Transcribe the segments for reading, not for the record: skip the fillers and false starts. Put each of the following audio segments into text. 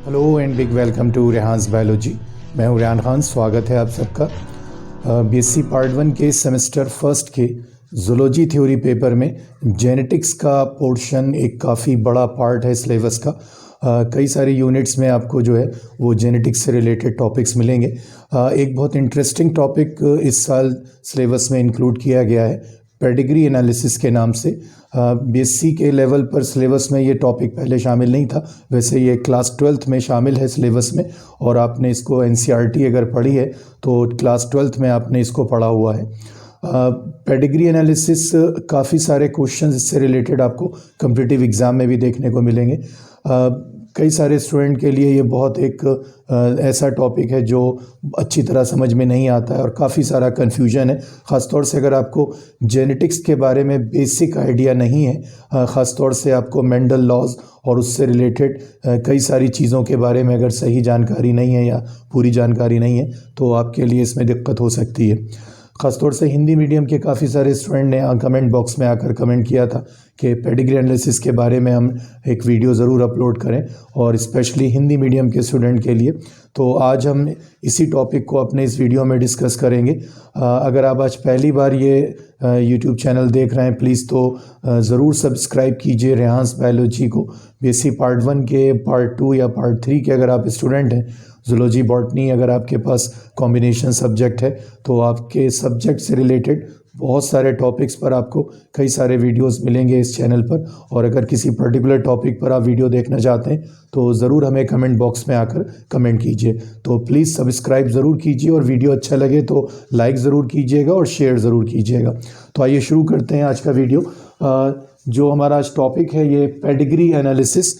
Hello and big welcome to Rehan's biology. मैं हूं रेहान खान। स्वागत है आप सबका बीएससी पार्ट 1 के सेमेस्टर फर्स्ट के जूलॉजी थ्योरी पेपर में। जेनेटिक्स का पोर्शन एक काफ़ी बड़ा पार्ट है सिलेबस का। कई सारे यूनिट्स में आपको जो है वो जेनेटिक्स से रिलेटेड टॉपिक्स मिलेंगे। एक बहुत इंटरेस्टिंग टॉपिक इस साल सिलेबस में इंक्लूड किया गया है पेडिग्री एनालिसिस के नाम से। बीएससी के लेवल पर सिलेबस में ये टॉपिक पहले शामिल नहीं था। वैसे ये क्लास 12th में शामिल है सिलेबस में, और आपने इसको एनसीईआरटी अगर पढ़ी है तो क्लास 12th में आपने इसको पढ़ा हुआ है। पेडिग्री एनालिसिस काफ़ी सारे क्वेश्चंस इससे रिलेटेड आपको कॉम्पिटिटिव एग्ज़ाम में भी देखने को मिलेंगे। कई सारे स्टूडेंट के लिए ये बहुत एक ऐसा टॉपिक है जो अच्छी तरह समझ में नहीं आता है और काफ़ी सारा कन्फ्यूजन है। ख़ासतौर से अगर आपको जेनेटिक्स के बारे में बेसिक आइडिया नहीं है, ख़ासतौर से आपको मेंडल लॉज और उससे रिलेटेड कई सारी चीज़ों के बारे में अगर सही जानकारी नहीं है या पूरी जानकारी नहीं है तो आपके लिए इसमें दिक्कत हो सकती है। ख़ासतौर से हिंदी मीडियम के काफ़ी सारे स्टूडेंट ने कमेंट बॉक्स में आकर कमेंट किया था कि पेडिग्री एनालिसिस के बारे में हम एक वीडियो ज़रूर अपलोड करें, और स्पेशली हिंदी मीडियम के स्टूडेंट के लिए। तो आज हम इसी टॉपिक को अपने इस वीडियो में डिस्कस करेंगे। अगर आप आज पहली बार ये यूट्यूब चैनल देख रहे हैं प्लीज़ तो ज़रूर सब्सक्राइब कीजिए रेहान्स बायोलॉजी को। बीएससी पार्ट 1 के पार्ट 2 या पार्ट 3 के अगर आप स्टूडेंट हैं, जूलॉजी बॉटनी अगर आपके पास कॉम्बिनेशन सब्जेक्ट है तो आपके सब्जेक्ट से रिलेटेड बहुत सारे टॉपिक्स पर आपको कई सारे वीडियोस मिलेंगे इस चैनल पर। और अगर किसी पर्टिकुलर टॉपिक पर आप वीडियो देखना चाहते हैं तो ज़रूर हमें कमेंट बॉक्स में आकर कमेंट कीजिए। तो प्लीज़ सब्सक्राइब ज़रूर कीजिए, और वीडियो अच्छा लगे तो लाइक ज़रूर कीजिएगा और शेयर ज़रूर कीजिएगा। तो आइए शुरू करते हैं आज का वीडियो। जो हमारा आज टॉपिक है ये पेडिग्री एनालिसिस,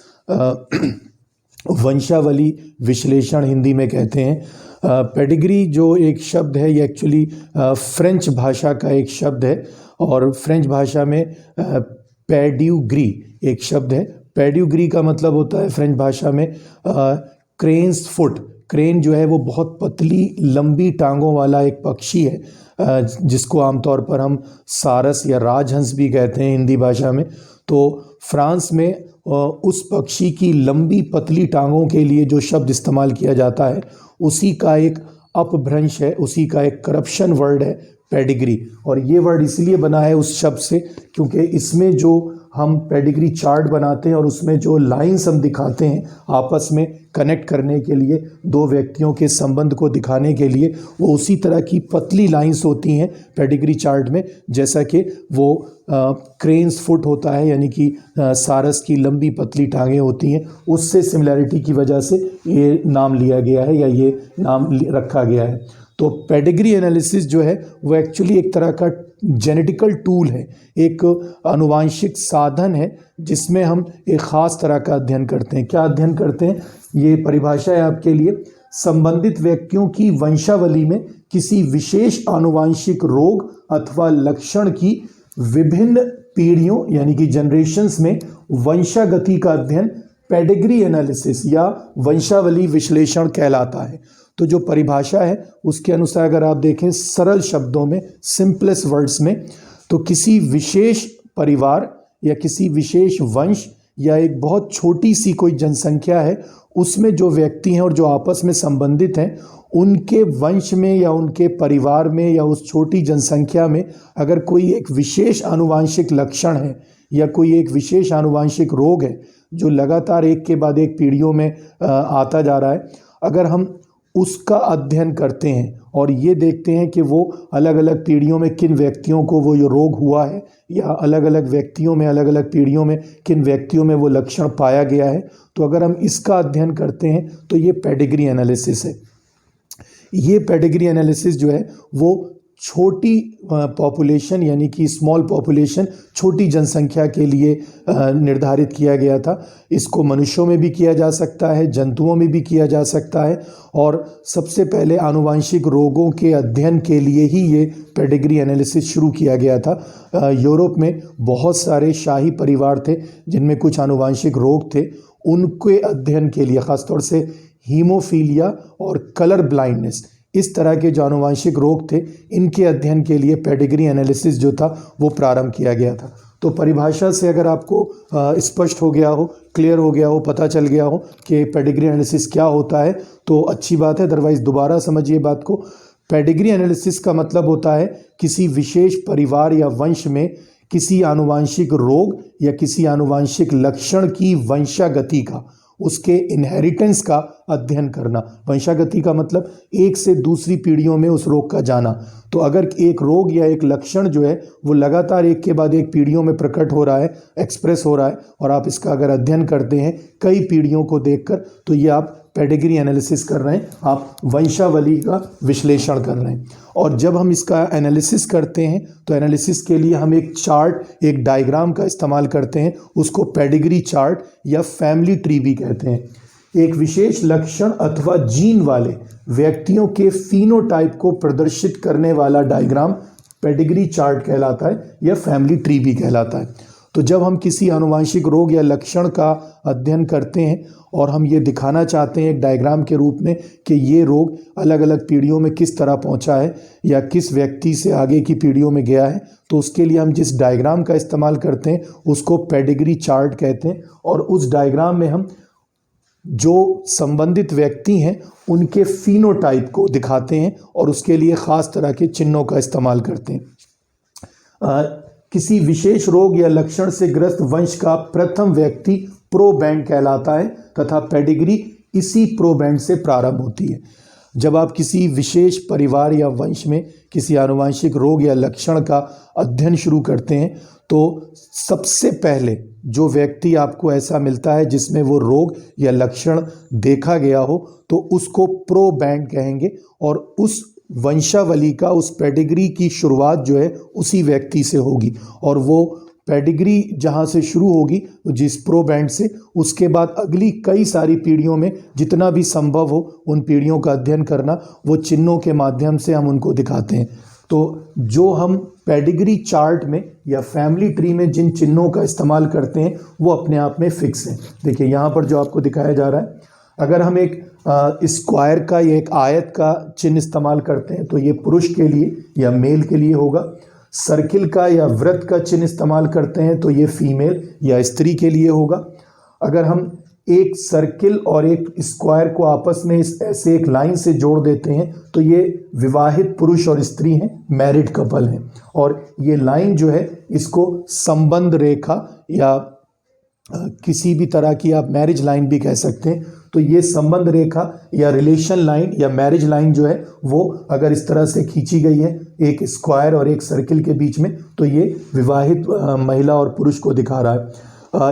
वंशावली विश्लेषण हिंदी में कहते हैं। पेडिग्री जो एक शब्द है ये एक्चुअली फ्रेंच भाषा का एक शब्द है, और फ्रेंच भाषा में पेड्यूग्री एक शब्द है। पेड्यूग्री का मतलब होता है फ्रेंच भाषा में क्रेन्स फुट। क्रेन जो है वो बहुत पतली लंबी टांगों वाला एक पक्षी है, जिसको आमतौर पर हम सारस या राजहंस भी कहते हैं हिंदी भाषा में। तो फ्रांस में उस पक्षी की लंबी पतली टांगों के लिए जो शब्द इस्तेमाल किया जाता है उसी का एक अपभ्रंश है, उसी का एक करप्शन वर्ड है पेडिग्री। और ये वर्ड इसलिए बना है उस शब्द से क्योंकि इसमें जो हम पेडिग्री चार्ट बनाते हैं और उसमें जो लाइंस हम दिखाते हैं आपस में कनेक्ट करने के लिए, दो व्यक्तियों के संबंध को दिखाने के लिए, वो उसी तरह की पतली लाइंस होती हैं पेडिग्री चार्ट में, जैसा कि वो क्रेन्स फुट होता है, यानी कि सारस की लंबी पतली टांगें होती हैं। उससे सिमिलैरिटी की वजह से ये नाम लिया गया है या ये नाम रखा गया है। तो पेडिग्री एनालिसिस जो है वो एक्चुअली एक तरह का जेनेटिकल टूल है, एक आनुवांशिक साधन है जिसमें हम एक ख़ास तरह का अध्ययन करते हैं। क्या अध्ययन करते हैं, ये परिभाषा है आपके लिए। संबंधित व्यक्तियों की वंशावली में किसी विशेष आनुवांशिक रोग अथवा लक्षण की विभिन्न पीढ़ियों यानी कि जनरेशन्स में वंशागति का अध्ययन पेडिग्री एनालिसिस या वंशावली विश्लेषण कहलाता है। तो जो परिभाषा है उसके अनुसार अगर आप देखें सरल शब्दों में, सिंपलेस्ट वर्ड्स में, तो किसी विशेष परिवार या किसी विशेष वंश या एक बहुत छोटी सी कोई जनसंख्या है, उसमें जो व्यक्ति हैं और जो आपस में संबंधित हैं, उनके वंश में या उनके परिवार में या उस छोटी जनसंख्या में अगर कोई एक विशेष आनुवांशिक लक्षण है या कोई एक विशेष आनुवांशिक रोग है जो लगातार एक के बाद एक पीढ़ियों में आता जा रहा है, अगर हम उसका अध्ययन करते हैं और ये देखते हैं कि वो अलग अलग पीढ़ियों में किन व्यक्तियों को वो ये रोग हुआ है या अलग अलग व्यक्तियों में अलग अलग पीढ़ियों में किन व्यक्तियों में वो लक्षण पाया गया है, तो अगर हम इसका अध्ययन करते हैं तो ये पेडिग्री एनालिसिस है। ये पेडिग्री एनालिसिस जो है वो छोटी पॉपुलेशन यानी कि स्मॉल पॉपुलेशन, छोटी जनसंख्या के लिए निर्धारित किया गया था। इसको मनुष्यों में भी किया जा सकता है, जंतुओं में भी किया जा सकता है, और सबसे पहले आनुवांशिक रोगों के अध्ययन के लिए ही ये पेडिग्री एनालिसिस शुरू किया गया था। यूरोप में बहुत सारे शाही परिवार थे जिनमें कुछ आनुवांशिक रोग थे, उनके अध्ययन के लिए ख़ासतौर से हीमोफीलिया और कलर ब्लाइंडनेस, इस तरह के जो आनुवांशिक रोग थे, इनके अध्ययन के लिए पेडिग्री एनालिसिस जो था वो प्रारंभ किया गया था। तो परिभाषा से अगर आपको स्पष्ट हो गया हो, क्लियर हो गया हो, पता चल गया हो कि पेडिग्री एनालिसिस क्या होता है तो अच्छी बात है, अदरवाइज़ दोबारा समझिए बात को। पेडिग्री एनालिसिस का मतलब होता है किसी विशेष परिवार या वंश में किसी आनुवांशिक रोग या किसी आनुवांशिक लक्षण की वंशागति का, उसके इनहेरिटेंस का अध्ययन करना। वंशागति का मतलब एक से दूसरी पीढ़ियों में उस रोग का जाना। तो अगर एक रोग या एक लक्षण जो है वो लगातार एक के बाद एक पीढ़ियों में प्रकट हो रहा है, एक्सप्रेस हो रहा है, और आप इसका अगर अध्ययन करते हैं कई पीढ़ियों को देखकर, तो ये आप पेडिग्री एनालिसिस कर रहे हैं, आप वंशावली का विश्लेषण कर रहे हैं। और जब हम इसका एनालिसिस करते हैं तो एनालिसिस के लिए हम एक चार्ट, एक डायग्राम का इस्तेमाल करते हैं, उसको पेडिग्री चार्ट या फैमिली ट्री भी कहते हैं। एक विशेष लक्षण अथवा जीन वाले व्यक्तियों के फिनोटाइप को प्रदर्शित करने वाला डायग्राम पेडिग्री चार्ट कहलाता है या फैमिली ट्री भी कहलाता है। तो जब हम किसी आनुवांशिक रोग या लक्षण का अध्ययन करते हैं और हम ये दिखाना चाहते हैं एक डायग्राम के रूप में कि ये रोग अलग अलग पीढ़ियों में किस तरह पहुंचा है या किस व्यक्ति से आगे की पीढ़ियों में गया है, तो उसके लिए हम जिस डायग्राम का इस्तेमाल करते हैं उसको पेडिग्री चार्ट कहते हैं। और उस डायग्राम में हम जो संबंधित व्यक्ति हैं उनके फिनोटाइप को दिखाते हैं और उसके लिए ख़ास तरह के चिन्हों का इस्तेमाल करते हैं। किसी विशेष रोग या लक्षण से ग्रस्त वंश का प्रथम व्यक्ति प्रोबैंड कहलाता है तथा पेडिग्री इसी प्रोबैंड से प्रारंभ होती है। जब आप किसी विशेष परिवार या वंश में किसी आनुवांशिक रोग या लक्षण का अध्ययन शुरू करते हैं तो सबसे पहले जो व्यक्ति आपको ऐसा मिलता है जिसमें वो रोग या लक्षण देखा गया हो तो उसको प्रोबैंड कहेंगे, और उस वंशावली का, उस पेडिग्री की शुरुआत जो है उसी व्यक्ति से होगी। और वो पेडिग्री जहाँ से शुरू होगी जिस प्रोबैंड से, उसके बाद अगली कई सारी पीढ़ियों में जितना भी संभव हो उन पीढ़ियों का अध्ययन करना, वो चिन्हों के माध्यम से हम उनको दिखाते हैं। तो जो हम पेडिग्री चार्ट में या फैमिली ट्री में जिन चिन्हों का इस्तेमाल करते हैं वो अपने आप में फिक्स हैं। देखिए यहाँ पर जो आपको दिखाया जा रहा है, अगर हम एक स्क्वायर का या एक आयत का चिन्ह इस्तेमाल करते हैं तो ये पुरुष के लिए या मेल के लिए होगा। सर्किल का या वृत्त का चिन्ह इस्तेमाल करते हैं तो ये फीमेल या स्त्री के लिए होगा। अगर हम एक सर्किल और एक स्क्वायर को आपस में ऐसे एक लाइन से जोड़ देते हैं तो ये विवाहित पुरुष और स्त्री हैं, मैरिड कपल हैं। और ये लाइन जो है इसको संबंध रेखा या किसी भी तरह की आप मैरिज लाइन भी कह सकते हैं। तो ये संबंध रेखा या रिलेशन लाइन या मैरिज लाइन जो है वो अगर इस तरह से खींची गई है एक स्क्वायर और एक सर्किल के बीच में तो ये विवाहित महिला और पुरुष को दिखा रहा है।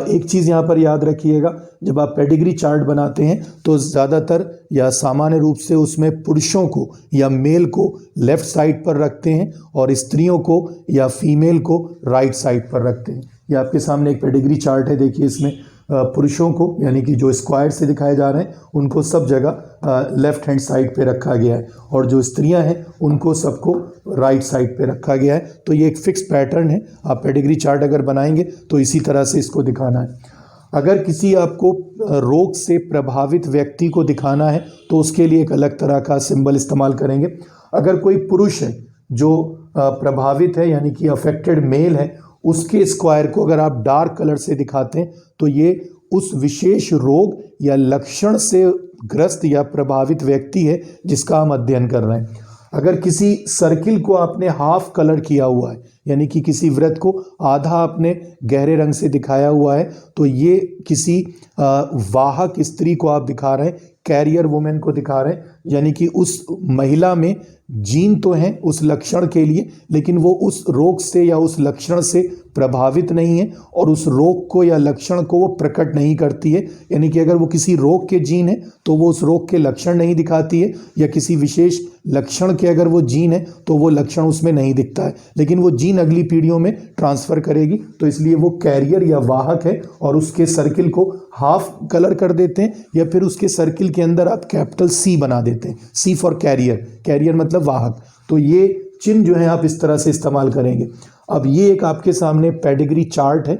एक चीज़ यहाँ पर याद रखिएगा, जब आप पेडिग्री चार्ट बनाते हैं तो ज़्यादातर या सामान्य रूप से उसमें पुरुषों को या मेल को लेफ़्ट साइड पर रखते हैं और स्त्रियों को या फीमेल को राइट साइड पर रखते हैं। ये आपके सामने एक पेडिग्री चार्ट है, देखिए इसमें पुरुषों को यानी कि जो स्क्वायर से दिखाए जा रहे हैं उनको सब जगह लेफ़्ट हैंड साइड पे रखा गया है, और जो स्त्रियां हैं उनको सबको राइट साइड पे रखा गया है। तो ये एक फिक्स पैटर्न है, आप पेडिग्री चार्ट अगर बनाएंगे तो इसी तरह से इसको दिखाना है। अगर किसी आपको रोग से प्रभावित व्यक्ति को दिखाना है तो उसके लिए एक अलग तरह का सिंबल इस्तेमाल करेंगे। अगर कोई पुरुष है जो प्रभावित है यानी कि अफेक्टेड मेल है, उसके स्क्वायर को अगर आप डार्क कलर से दिखाते हैं तो ये उस विशेष रोग या लक्षण से ग्रस्त या प्रभावित व्यक्ति है जिसका हम अध्ययन कर रहे हैं। अगर किसी सर्किल को आपने हाफ कलर किया हुआ है यानी कि किसी वृत्त को आधा आपने गहरे रंग से दिखाया हुआ है तो ये किसी वाहक स्त्री को आप दिखा रहे हैं, कैरियर वुमेन को दिखा रहे हैं, यानी कि उस महिला में जीन तो हैं उस लक्षण के लिए लेकिन वो उस रोग से या उस लक्षण से प्रभावित नहीं है और उस रोग को या लक्षण को वो प्रकट नहीं करती है। यानी कि अगर वो किसी रोग के जीन है तो वो उस रोग के लक्षण नहीं दिखाती है, या किसी विशेष लक्षण के अगर वो जीन है तो वो लक्षण उसमें नहीं दिखता है, लेकिन वो जीन अगली पीढ़ियों में ट्रांसफ़र करेगी। तो इसलिए वो कैरियर या वाहक है और उसके सर्किल को हाफ कलर कर देते हैं या फिर उसके सर्किल के अंदर आप कैपिटल सी बना देते हैं, सी फॉर कैरियर, कैरियर मतलब वाहक। तो ये चिन्ह जो है आप इस तरह से इस्तेमाल करेंगे। अब ये एक आपके सामने पेडिग्री चार्ट है,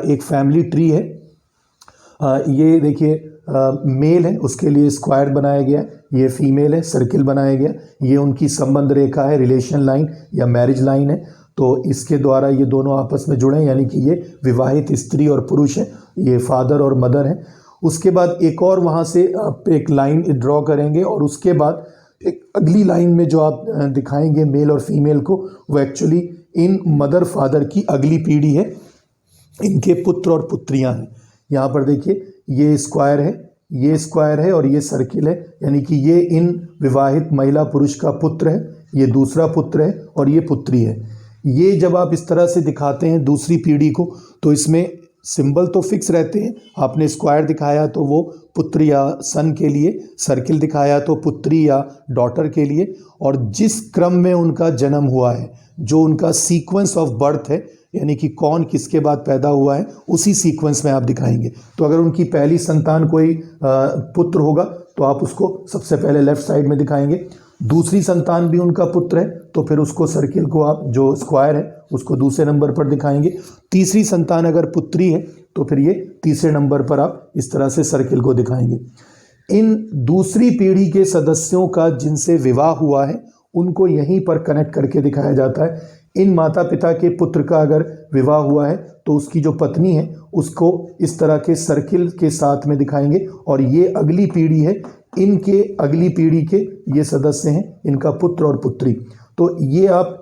एक फैमिली ट्री है। ये देखिए मेल है उसके लिए स्क्वायर बनाया गया, ये फीमेल है सर्किल बनाया गया, ये उनकी संबंध रेखा है, रिलेशन लाइन या मैरिज लाइन है। तो इसके द्वारा ये दोनों आपस में जुड़े हैं यानी कि ये विवाहित स्त्री और पुरुष हैं। ये फादर और मदर हैं। उसके बाद एक और वहाँ से आप एक लाइन ड्रॉ करेंगे और उसके बाद एक अगली लाइन में जो आप दिखाएंगे मेल और फीमेल को, वो एक्चुअली इन मदर फादर की अगली पीढ़ी है, इनके पुत्र और पुत्रियां हैं। यहाँ पर देखिए ये स्क्वायर है, ये स्क्वायर है और ये सर्किल है, यानी कि ये इन विवाहित महिला पुरुष का पुत्र है, ये दूसरा पुत्र है और ये पुत्री है। ये जब आप इस तरह से दिखाते हैं दूसरी पीढ़ी को, तो इसमें सिंबल तो फिक्स रहते हैं। आपने स्क्वायर दिखाया तो वो पुत्र या सन के लिए, सर्किल दिखाया तो पुत्री या डॉटर के लिए, और जिस क्रम में उनका जन्म हुआ है, जो उनका सीक्वेंस ऑफ बर्थ है, यानी कि कौन किसके बाद पैदा हुआ है, उसी सीक्वेंस में आप दिखाएंगे। तो अगर उनकी पहली संतान कोई पुत्र होगा तो आप उसको सबसे पहले लेफ्ट साइड में दिखाएंगे। दूसरी संतान भी उनका पुत्र है तो फिर उसको सर्किल को आप जो स्क्वायर है उसको दूसरे नंबर पर दिखाएंगे। तीसरी संतान अगर पुत्री है तो फिर ये तीसरे नंबर पर आप इस तरह से सर्किल को दिखाएंगे। इन दूसरी पीढ़ी के सदस्यों का जिनसे विवाह हुआ है उनको यहीं पर कनेक्ट करके दिखाया जाता है। इन माता पिता के पुत्र का अगर विवाह हुआ है तो उसकी जो पत्नी है उसको इस तरह के सर्किल के साथ में दिखाएंगे, और ये अगली पीढ़ी है, इनके अगली पीढ़ी के ये सदस्य हैं, इनका पुत्र और पुत्री। तो ये आप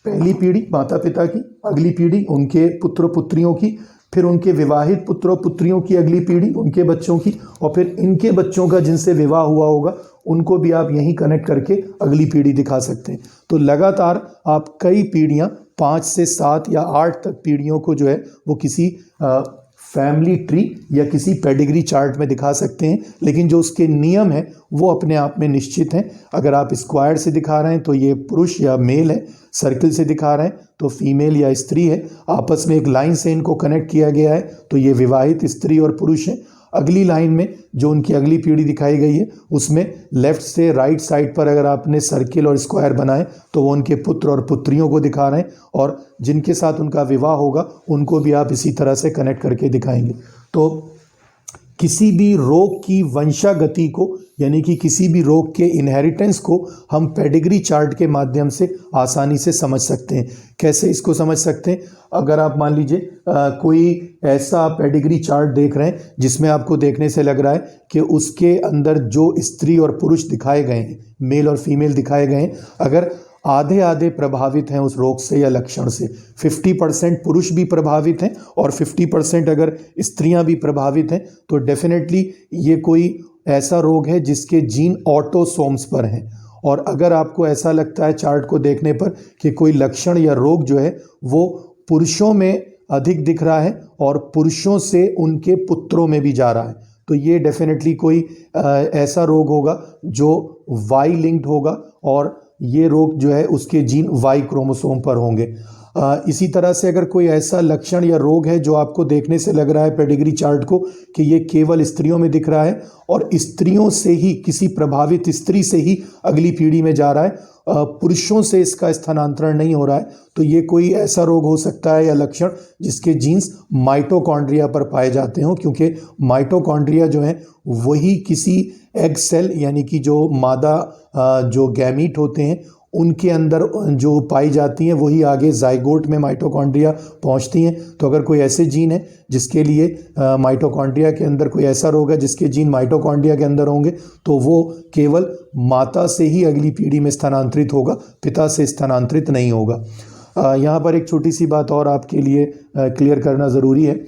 पहली पीढ़ी माता पिता की, अगली पीढ़ी उनके पुत्र पुत्रियों की, फिर उनके विवाहित पुत्र और पुत्रियों की अगली पीढ़ी उनके बच्चों की, और फिर इनके बच्चों का जिनसे विवाह हुआ होगा उनको भी आप यहीं कनेक्ट करके अगली पीढ़ी दिखा सकते हैं। तो लगातार आप कई पीढ़ियाँ 5 से 7 या 8 तक पीढ़ियों को जो है वो किसी फैमिली ट्री या किसी पेडिग्री चार्ट में दिखा सकते हैं, लेकिन जो उसके नियम है वो अपने आप में निश्चित हैं। अगर आप स्क्वायर से दिखा रहे हैं तो ये पुरुष या मेल है, सर्किल से दिखा रहे हैं तो फीमेल या स्त्री है, आपस में एक लाइन से इनको कनेक्ट किया गया है तो ये विवाहित स्त्री और पुरुष हैं। अगली लाइन में जो उनकी अगली पीढ़ी दिखाई गई है उसमें लेफ्ट से राइट साइड पर अगर आपने सर्किल और स्क्वायर बनाए तो वो उनके पुत्र और पुत्रियों को दिखा रहे हैं, और जिनके साथ उनका विवाह होगा उनको भी आप इसी तरह से कनेक्ट करके दिखाएंगे। तो किसी भी रोग की वंशागति को, यानी कि किसी भी रोग के इनहेरिटेंस को हम पेडिग्री चार्ट के माध्यम से आसानी से समझ सकते हैं। कैसे इसको समझ सकते हैं? अगर आप मान लीजिए कोई ऐसा पेडिग्री चार्ट देख रहे हैं जिसमें आपको देखने से लग रहा है कि उसके अंदर जो स्त्री और पुरुष दिखाए गए हैं, मेल और फीमेल दिखाए गए हैं, अगर आधे आधे प्रभावित हैं उस रोग से या लक्षण से, 50% पुरुष भी प्रभावित हैं और 50% अगर स्त्रियां भी प्रभावित हैं, तो डेफिनेटली ये कोई ऐसा रोग है जिसके जीन ऑटोसोम्स पर हैं। और अगर आपको ऐसा लगता है चार्ट को देखने पर कि कोई लक्षण या रोग जो है वो पुरुषों में अधिक दिख रहा है और पुरुषों से उनके पुत्रों में भी जा रहा है, तो ये डेफिनेटली कोई ऐसा रोग होगा जो वाई लिंक्ड होगा, और ये रोग जो है उसके जीन वाई क्रोमोसोम पर होंगे। इसी तरह से अगर कोई ऐसा लक्षण या रोग है जो आपको देखने से लग रहा है पेडिग्री चार्ट को कि ये केवल स्त्रियों में दिख रहा है और स्त्रियों से ही, किसी प्रभावित स्त्री से ही अगली पीढ़ी में जा रहा है, पुरुषों से इसका स्थानांतरण नहीं हो रहा है, तो ये कोई ऐसा रोग हो सकता है या लक्षण जिसके जीन्स माइटोकॉन्ड्रिया पर पाए जाते हों, क्योंकि माइटोकॉन्ड्रिया जो है वही किसी एग सेल, यानी कि जो मादा जो गैमीट होते हैं उनके अंदर जो पाई जाती हैं वही आगे जाइगोट में माइटोकॉन्ड्रिया पहुंचती हैं। तो अगर कोई ऐसे जीन है जिसके लिए माइटोकॉन्ड्रिया के अंदर कोई ऐसा रोग है जिसके जीन माइटोकॉन्ड्रिया के अंदर होंगे, तो वो केवल माता से ही अगली पीढ़ी में स्थानांतरित होगा, पिता से स्थानांतरित नहीं होगा। यहाँ पर एक छोटी सी बात और आपके लिए क्लियर करना ज़रूरी है।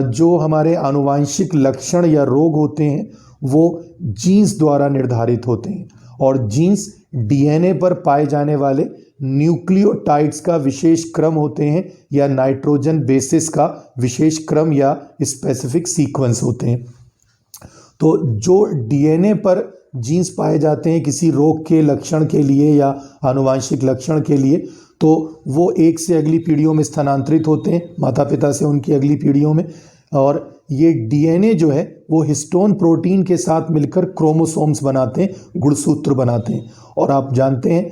जो हमारे आनुवांशिक लक्षण या रोग होते हैं वो जीन्स द्वारा निर्धारित होते हैं, और जीन्स डीएनए पर पाए जाने वाले न्यूक्लियोटाइड्स का विशेष क्रम होते हैं या नाइट्रोजन बेसिस का विशेष क्रम या स्पेसिफिक सीक्वेंस होते हैं। तो जो डीएनए पर जीन्स पाए जाते हैं किसी रोग के लक्षण के लिए या आनुवांशिक लक्षण के लिए, तो वो एक से अगली पीढ़ियों में स्थानांतरित होते हैं, माता पिता से उनकी अगली पीढ़ियों में, और ये डीएनए जो है वो हिस्टोन प्रोटीन के साथ मिलकर क्रोमोसोम्स बनाते हैं, गुणसूत्र बनाते हैं। और आप जानते हैं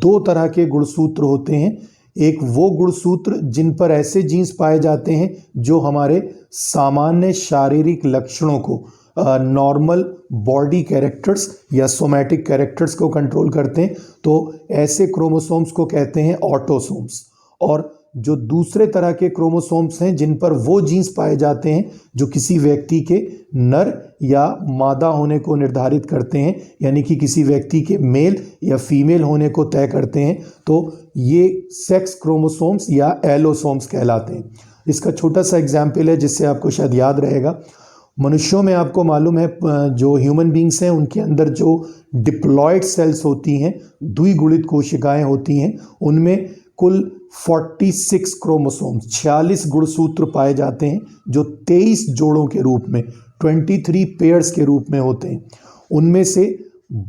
2 तरह के गुणसूत्र होते हैं, एक वो गुणसूत्र जिन पर ऐसे जीन्स पाए जाते हैं जो हमारे सामान्य शारीरिक लक्षणों को, नॉर्मल बॉडी कैरेक्टर्स या सोमैटिक कैरेक्टर्स को कंट्रोल करते हैं, तो ऐसे क्रोमोसोम्स को कहते हैं ऑटोसोम्स। और जो दूसरे तरह के क्रोमोसोम्स हैं जिन पर वो जीन्स पाए जाते हैं जो किसी व्यक्ति के नर या मादा होने को निर्धारित करते हैं, यानी कि किसी व्यक्ति के मेल या फीमेल होने को तय करते हैं, तो ये सेक्स क्रोमोसोम्स या एलोसोम्स कहलाते हैं। इसका छोटा सा एग्जाम्पल है जिससे आपको शायद याद रहेगा। मनुष्यों में आपको मालूम है जो ह्यूमन बींग्स हैं उनके अंदर जो डिप्लॉयड सेल्स होती हैं, द्विगुणित कोशिकाएं होती हैं, उनमें कुल 46 क्रोमोसोम्स 46 गुणसूत्र पाए जाते हैं जो 23 जोड़ों के रूप में 23 पेयर्स के रूप में होते हैं। उनमें से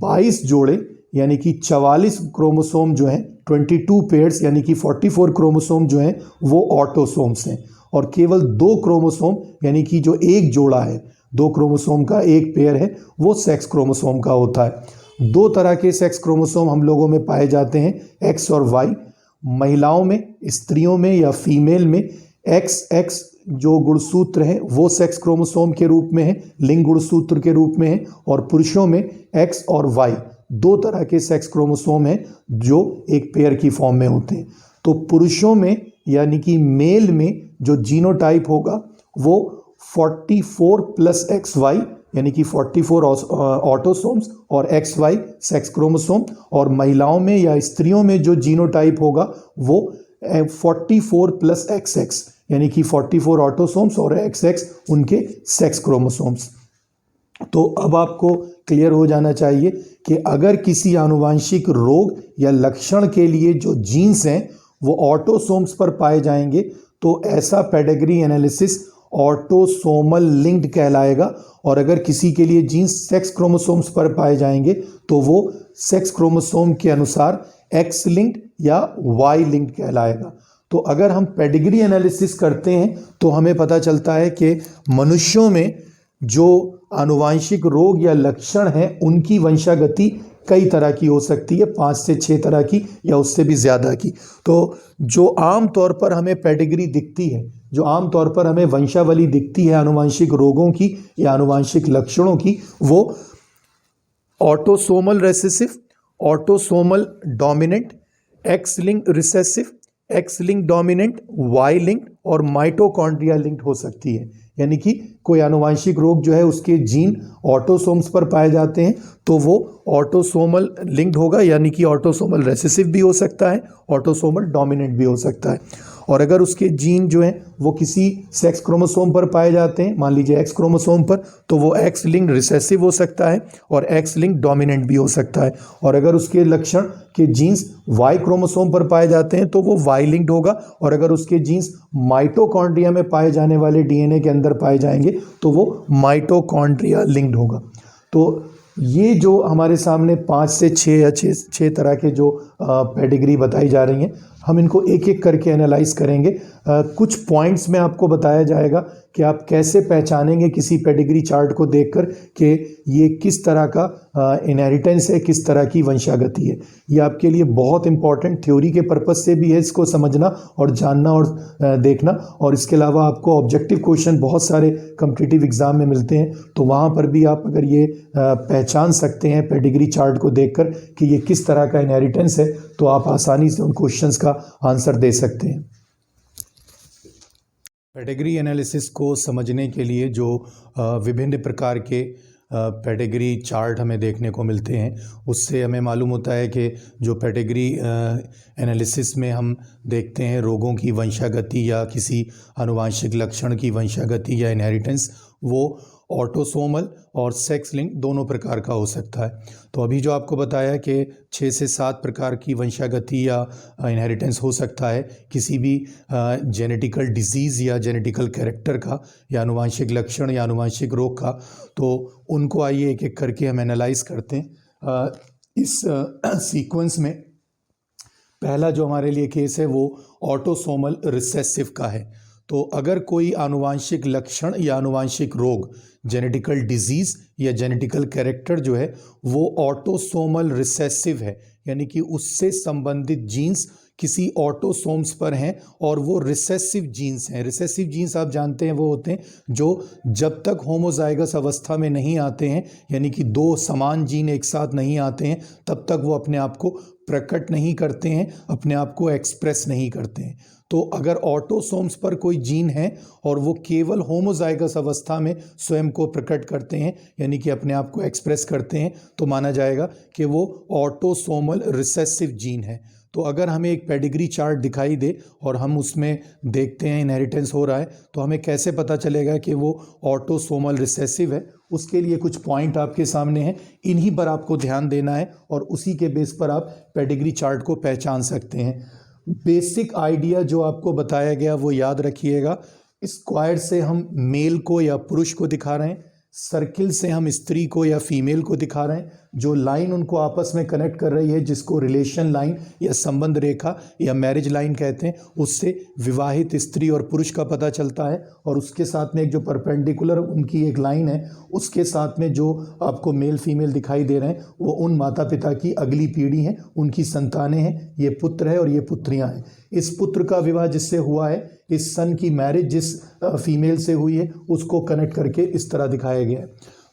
22 जोड़े यानी कि 44 क्रोमोसोम जो हैं 22 पेयर्स यानी कि 44 क्रोमोसोम जो हैं वो ऑटोसोम्स हैं, और केवल 2 क्रोमोसोम यानी कि जो एक जोड़ा है 2 क्रोमोसोम का एक पेयर है वो सेक्स क्रोमोसोम का होता है। 2 तरह के सेक्स क्रोमोसोम हम लोगों में पाए जाते हैं, एक्स और वाई। महिलाओं में, स्त्रियों में या फीमेल में एक्स जो गुणसूत्र है वो सेक्स क्रोमोसोम के रूप में है, लिंग गुणसूत्र के रूप में है, और पुरुषों में एक्स और वाई 2 तरह के सेक्स क्रोमोसोम हैं जो एक पेयर की फॉर्म में होते हैं। तो पुरुषों में यानी कि मेल में जो जीनोटाइप होगा वो 44 प्लस XY यानी कि 44 ऑटोसोम्स और XY सेक्स क्रोमोसोम, और महिलाओं में या स्त्रियों में जो जीनोटाइप होगा वो 44 प्लस XX यानी कि 44 ऑटोसोम्स और XX उनके सेक्स क्रोमोसोम्स। तो अब आपको क्लियर हो जाना चाहिए कि अगर किसी आनुवांशिक रोग या लक्षण के लिए जो जीन्स हैं वो ऑटोसोम्स पर पाए जाएंगे तो ऐसा पेडिग्री एनालिसिस ऑटोसोमल लिंक्ड कहलाएगा, और अगर किसी के लिए जीन्स सेक्स क्रोमोसोम्स पर पाए जाएंगे तो वो सेक्स क्रोमोसोम के अनुसार एक्स लिंक्ड या वाई लिंक्ड कहलाएगा। तो अगर हम पेडिग्री एनालिसिस करते हैं तो हमें पता चलता है कि मनुष्यों में जो आनुवांशिक रोग या लक्षण हैं उनकी वंशागति कई तरह की हो सकती है, 5 से 6 तरह की या उससे भी ज़्यादा की। तो जो आम तौर पर हमें पेडिग्री दिखती है, जो आम तौर पर हमें वंशावली दिखती है आनुवांशिक रोगों की या आनुवांशिक लक्षणों की, वो autosomal recessive, autosomal dominant, X linked recessive, X linked dominant, Y linked और माइटोकॉन्ड्रिया लिंक्ड हो सकती है। यानी कि कोई आनुवांशिक रोग जो है उसके जीन ऑटोसोम्स पर पाए जाते हैं तो वो ऑटोसोमल लिंक्ड होगा, यानी कि ऑटोसोमल रेसेसिव भी हो सकता है, ऑटोसोमल डोमिनेंट भी हो सकता है। और अगर उसके जीन जो हैं वो किसी सेक्स क्रोमोसोम पर पाए जाते हैं, मान लीजिए एक्स क्रोमोसोम पर, तो वो एक्स लिंक्ड रिसेसिव हो सकता है और एक्स लिंक्ड डोमिनेंट भी हो सकता है। और अगर उसके लक्षण के जीन्स वाई क्रोमोसोम पर पाए जाते हैं तो वो वाई लिंक्ड होगा, और अगर उसके जीन्स माइटोकॉन्ड्रिया में पाए जाने वाले डीएनए के अंदर पाए जाएंगे तो वो माइटोकॉन्ड्रिया लिंक्ड होगा। तो ये जो हमारे सामने 5 से 6 या 6 तरह के जो पेडिग्री बताई जा रही हैं, हम इनको एक एक करके एनालाइज करेंगे। कुछ पॉइंट्स में आपको बताया जाएगा कि आप कैसे पहचानेंगे किसी पेडिग्री चार्ट को देखकर कि ये किस तरह का इनहेरिटेंस है, किस तरह की वंशागति है। ये आपके लिए बहुत इंपॉर्टेंट थ्योरी के पर्पज से भी है इसको समझना और जानना और देखना, और इसके अलावा आपको ऑब्जेक्टिव क्वेश्चन बहुत सारे कॉम्पिटिटिव एग्जाम में मिलते हैं, तो वहाँ पर भी आप अगर ये पहचान सकते हैं पेडिग्री चार्ट को देखकर कि ये किस तरह का इनहेरिटेंस है, तो आप आसानी से उन क्वेश्चंस का आंसर दे सकते हैं। पेडिग्री एनालिसिस को समझने के लिए जो विभिन्न प्रकार के पेडिग्री चार्ट हमें देखने को मिलते हैं, उससे हमें मालूम होता है कि जो पेडिग्री एनालिसिस में हम देखते हैं रोगों की वंशागति या किसी आनुवांशिक लक्षण की वंशागति या इनहेरिटेंस, वो ऑटोसोमल और सेक्स लिंक दोनों प्रकार का हो सकता है। तो अभी जो आपको बताया कि 6 से 7 प्रकार की वंशागति या इनहेरिटेंस हो सकता है किसी भी जेनेटिकल डिजीज़ या जेनेटिकल कैरेक्टर का या आनुवांशिक लक्षण या आनुवांशिक रोग का, तो उनको आइए एक एक करके हम एनालाइज करते हैं। इस सीक्वेंस में पहला जो हमारे लिए केस है वो ऑटोसोमल रिसेसिव का है। तो अगर कोई आनुवांशिक लक्षण या आनुवांशिक रोग, जेनेटिकल डिजीज़ या जेनेटिकल कैरेक्टर जो है वो ऑटोसोमल रिसेसिव है, यानी कि उससे संबंधित जीन्स किसी ऑटोसोम्स पर हैं और वो रिसेसिव जीन्स हैं। रिसेसिव जीन्स आप जानते हैं वो होते हैं जो जब तक होमोजाइगस अवस्था में नहीं आते हैं, यानी कि 2 समान जीन एक साथ नहीं आते हैं, तब तक वो अपने आप को प्रकट नहीं करते हैं, अपने आप को एक्सप्रेस नहीं करते हैं। तो अगर ऑटोसोम्स पर कोई जीन है और वो केवल होमोजाइगस अवस्था में स्वयं को प्रकट करते हैं, यानी कि अपने आप को एक्सप्रेस करते हैं, तो माना जाएगा कि वो ऑटोसोमल रिसेसिव जीन है। तो अगर हमें एक पेडिग्री चार्ट दिखाई दे और हम उसमें देखते हैं इनहेरिटेंस हो रहा है, तो हमें कैसे पता चलेगा कि वो ऑटोसोमल रिसेसिव है? उसके लिए कुछ पॉइंट आपके सामने हैं, इन्हीं पर आपको ध्यान देना है और उसी के बेस पर आप पेडिग्री चार्ट को पहचान सकते हैं। बेसिक आइडिया जो आपको बताया गया वो याद रखिएगा। स्क्वायर से हम मेल को या पुरुष को दिखा रहे हैं, सर्किल से हम स्त्री को या फीमेल को दिखा रहे हैं। जो लाइन उनको आपस में कनेक्ट कर रही है, जिसको रिलेशन लाइन या संबंध रेखा या मैरिज लाइन कहते हैं, उससे विवाहित स्त्री और पुरुष का पता चलता है। और उसके साथ में एक जो परपेंडिकुलर उनकी एक लाइन है, उसके साथ में जो आपको मेल फीमेल दिखाई दे रहे हैं, वो उन माता पिता की अगली पीढ़ी हैं, उनकी संतानें हैं। ये पुत्र है और ये पुत्रियां हैं। इस पुत्र का विवाह जिससे हुआ है, इस सन की मैरिज जिस फीमेल से हुई है, उसको कनेक्ट करके इस तरह दिखाया गया है।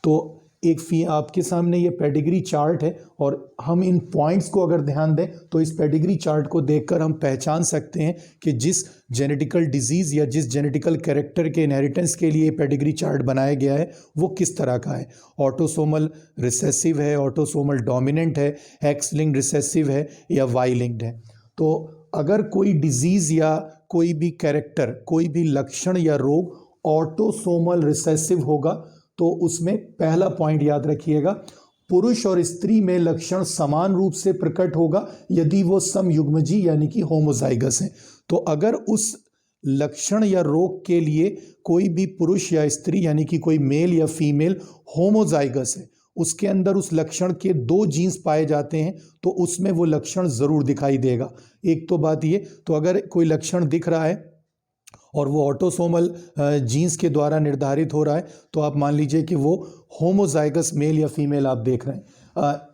तो एक आपके सामने ये पेडिग्री चार्ट है और हम इन पॉइंट्स को अगर ध्यान दें तो इस पेडिग्री चार्ट को देखकर हम पहचान सकते हैं कि जिस जेनेटिकल डिजीज़ या जिस जेनेटिकल कैरेक्टर के इनहेरिटेंस के लिए पेडिग्री चार्ट बनाया गया है वो किस तरह का है। ऑटोसोमल रिसेसिव है, ऑटोसोमल डोमिनेंट है, एक्स लिंक्ड रिसेसिव है या वाई लिंक्ड है। तो अगर कोई डिजीज़ या कोई भी कैरेक्टर, कोई भी लक्षण या रोग ऑटोसोमल रिसेसिव होगा तो उसमें पहला पॉइंट याद रखिएगा, पुरुष और स्त्री में लक्षण समान रूप से प्रकट होगा यदि वो समयुग्मजी यानी कि होमोजाइगस हैं। तो अगर उस लक्षण या रोग के लिए कोई भी पुरुष या स्त्री यानी कि कोई मेल या फीमेल होमोजाइगस है, उसके अंदर उस लक्षण के 2 जीन्स पाए जाते हैं, तो उसमें वो लक्षण ज़रूर दिखाई देगा। एक तो बात ये, तो अगर कोई लक्षण दिख रहा है और वो ऑटोसोमल जीन्स के द्वारा निर्धारित हो रहा है, तो आप मान लीजिए कि वो होमोजाइगस मेल या फीमेल आप देख रहे हैं।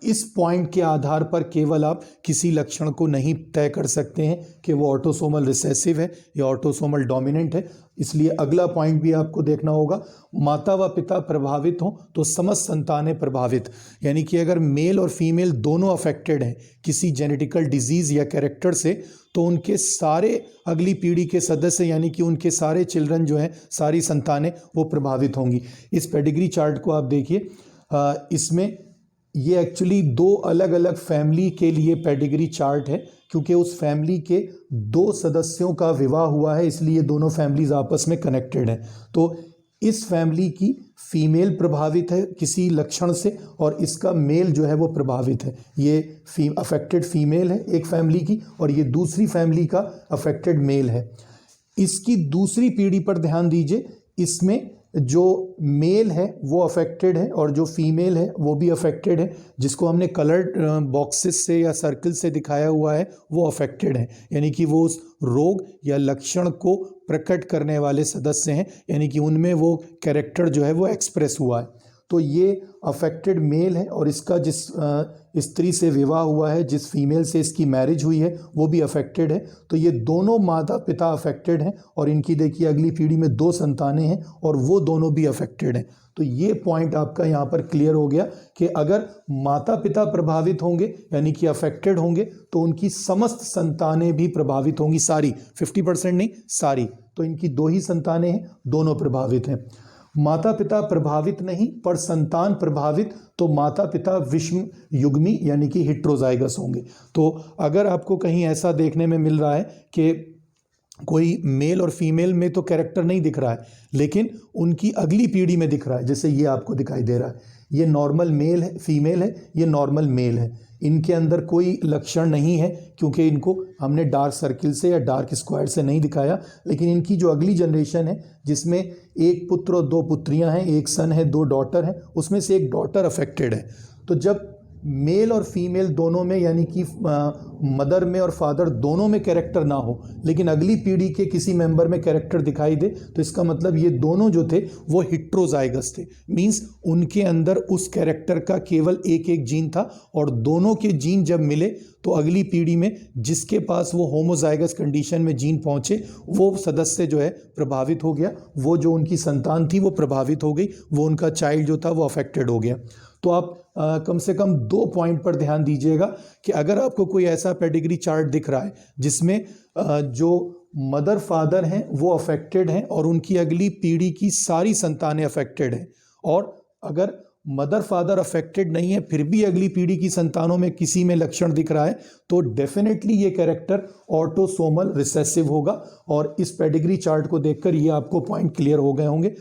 इस पॉइंट के आधार पर केवल आप किसी लक्षण को नहीं तय कर सकते हैं कि वो ऑटोसोमल रिसेसिव है या ऑटोसोमल डोमिनेंट है। इसलिए अगला पॉइंट भी आपको देखना होगा, माता व पिता प्रभावित हों तो समस्त संतानें प्रभावित, यानी कि अगर मेल और फीमेल दोनों अफेक्टेड हैं किसी जेनेटिकल डिजीज़ या कैरेक्टर से, तो उनके सारे अगली पीढ़ी के सदस्य यानी कि उनके सारे चिल्ड्रन जो हैं, सारी संतानें वो प्रभावित होंगी। इस पेडिग्री चार्ट को आप देखिए, इसमें ये एक्चुअली 2 अलग अलग फैमिली के लिए पेडिग्री चार्ट है, क्योंकि उस फैमिली के 2 सदस्यों का विवाह हुआ है, इसलिए दोनों फैमिलीज आपस में कनेक्टेड हैं। तो इस फैमिली की फीमेल प्रभावित है किसी लक्षण से और इसका मेल जो है वो प्रभावित है। ये अफेक्टेड फीमेल है एक फैमिली की और ये दूसरी फैमिली का अफेक्टेड मेल है। इसकी दूसरी पीढ़ी पर ध्यान दीजिए, इसमें जो मेल है वो अफेक्टेड है और जो फीमेल है वो भी अफेक्टेड है। जिसको हमने कलर्ड बॉक्सेस से या सर्कल से दिखाया हुआ है वो अफेक्टेड है, यानी कि वो उस रोग या लक्षण को प्रकट करने वाले सदस्य हैं, यानी कि उनमें वो कैरेक्टर जो है वो एक्सप्रेस हुआ है। तो ये अफेक्टेड मेल है और इसका जिस स्त्री से विवाह हुआ है, जिस फीमेल से इसकी मैरिज हुई है, वो भी अफेक्टेड है। तो ये दोनों माता पिता अफेक्टेड हैं और इनकी देखिए अगली पीढ़ी में 2 संतानें हैं और वो दोनों भी अफेक्टेड हैं। तो ये पॉइंट आपका यहाँ पर क्लियर हो गया कि अगर माता पिता प्रभावित होंगे यानी कि अफेक्टेड होंगे तो उनकी समस्त संतानें भी प्रभावित होंगी, सारी, 50% नहीं, सारी। तो इनकी 2 ही संतानें हैं, दोनों प्रभावित हैं। माता पिता प्रभावित नहीं पर संतान प्रभावित, तो माता पिता विषम युग्मी यानी कि हेट्रोजाइगस होंगे। तो अगर आपको कहीं ऐसा देखने में मिल रहा है कि कोई मेल और फीमेल में तो कैरेक्टर नहीं दिख रहा है लेकिन उनकी अगली पीढ़ी में दिख रहा है, जैसे ये आपको दिखाई दे रहा है, ये नॉर्मल मेल है, फीमेल है, ये नॉर्मल मेल है, इनके अंदर कोई लक्षण नहीं है क्योंकि इनको हमने डार्क सर्किल से या डार्क स्क्वायर से नहीं दिखाया। लेकिन इनकी जो अगली जनरेशन है जिसमें एक पुत्र और 2 पुत्रियां हैं, एक सन है, 2 डॉटर हैं, उसमें से एक डॉटर अफेक्टेड है। तो जब मेल और फीमेल दोनों में यानी कि मदर में और फादर दोनों में कैरेक्टर ना हो लेकिन अगली पीढ़ी के किसी मेंबर में कैरेक्टर दिखाई दे, तो इसका मतलब ये दोनों जो थे वो हेट्रोजाइगस थे। मींस उनके अंदर उस कैरेक्टर का केवल एक जीन था और दोनों के जीन जब मिले तो अगली पीढ़ी में जिसके पास वो होमोजाइगस कंडीशन में जीन पहुंचे वो सदस्य जो है प्रभावित हो गया, वो जो उनकी संतान थी वो प्रभावित हो गई, वो उनका चाइल्ड जो था वो अफेक्टेड हो गया। तो आप कम से कम 2 पॉइंट पर ध्यान दीजिएगा कि अगर आपको कोई ऐसा पेडिग्री चार्ट दिख रहा है जिसमें जो मदर फादर हैं वो अफेक्टेड हैं और उनकी अगली पीढ़ी की सारी संतानें अफेक्टेड हैं, और अगर मदर फादर अफेक्टेड नहीं है फिर भी अगली पीढ़ी की संतानों में किसी में लक्षण दिख रहा है, तो डेफिनेटली ये कैरेक्टर ऑटोसोमल रिसेसिव होगा। और इस पेडिग्री चार्ट को देखकर ये आपको पॉइंट क्लियर हो गए होंगे।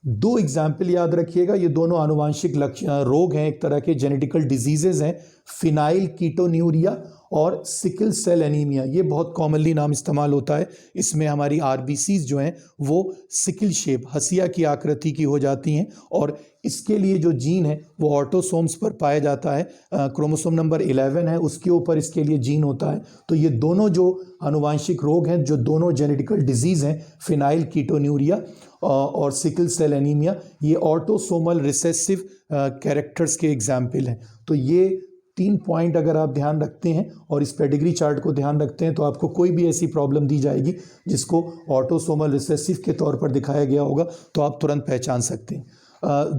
2 एग्जाम्पल याद रखिएगा, ये दोनों आनुवांशिक रोग हैं, एक तरह के जेनेटिकल डिजीजेज हैं, फिनाइल कीटोन्यूरिया और सिकल सेल एनीमिया। ये बहुत कॉमनली नाम इस्तेमाल होता है। इसमें हमारी आरबीसीज जो हैं वो सिकल शेप, हसिया की आकृति की हो जाती हैं, और इसके लिए जो जीन है वो ऑटोसोम्स पर पाया जाता है। क्रोमोसोम नंबर 11 है उसके ऊपर इसके लिए जीन होता है। तो ये दोनों जो आनुवांशिक रोग हैं, जो दोनों जेनेटिकल डिजीज़ हैं, फिनाइल कीटोन्यूरिया और सिकल सेल एनीमिया, ये ऑटोसोमल रिसेसिव कैरेक्टर्स के एग्जाम्पल हैं। तो ये 3 पॉइंट अगर आप ध्यान रखते हैं और इस पेडिग्री चार्ट को ध्यान रखते हैं तो आपको कोई भी ऐसी प्रॉब्लम दी जाएगी जिसको ऑटोसोमल रिसेसिव के तौर पर दिखाया गया होगा तो आप तुरंत पहचान सकते हैं।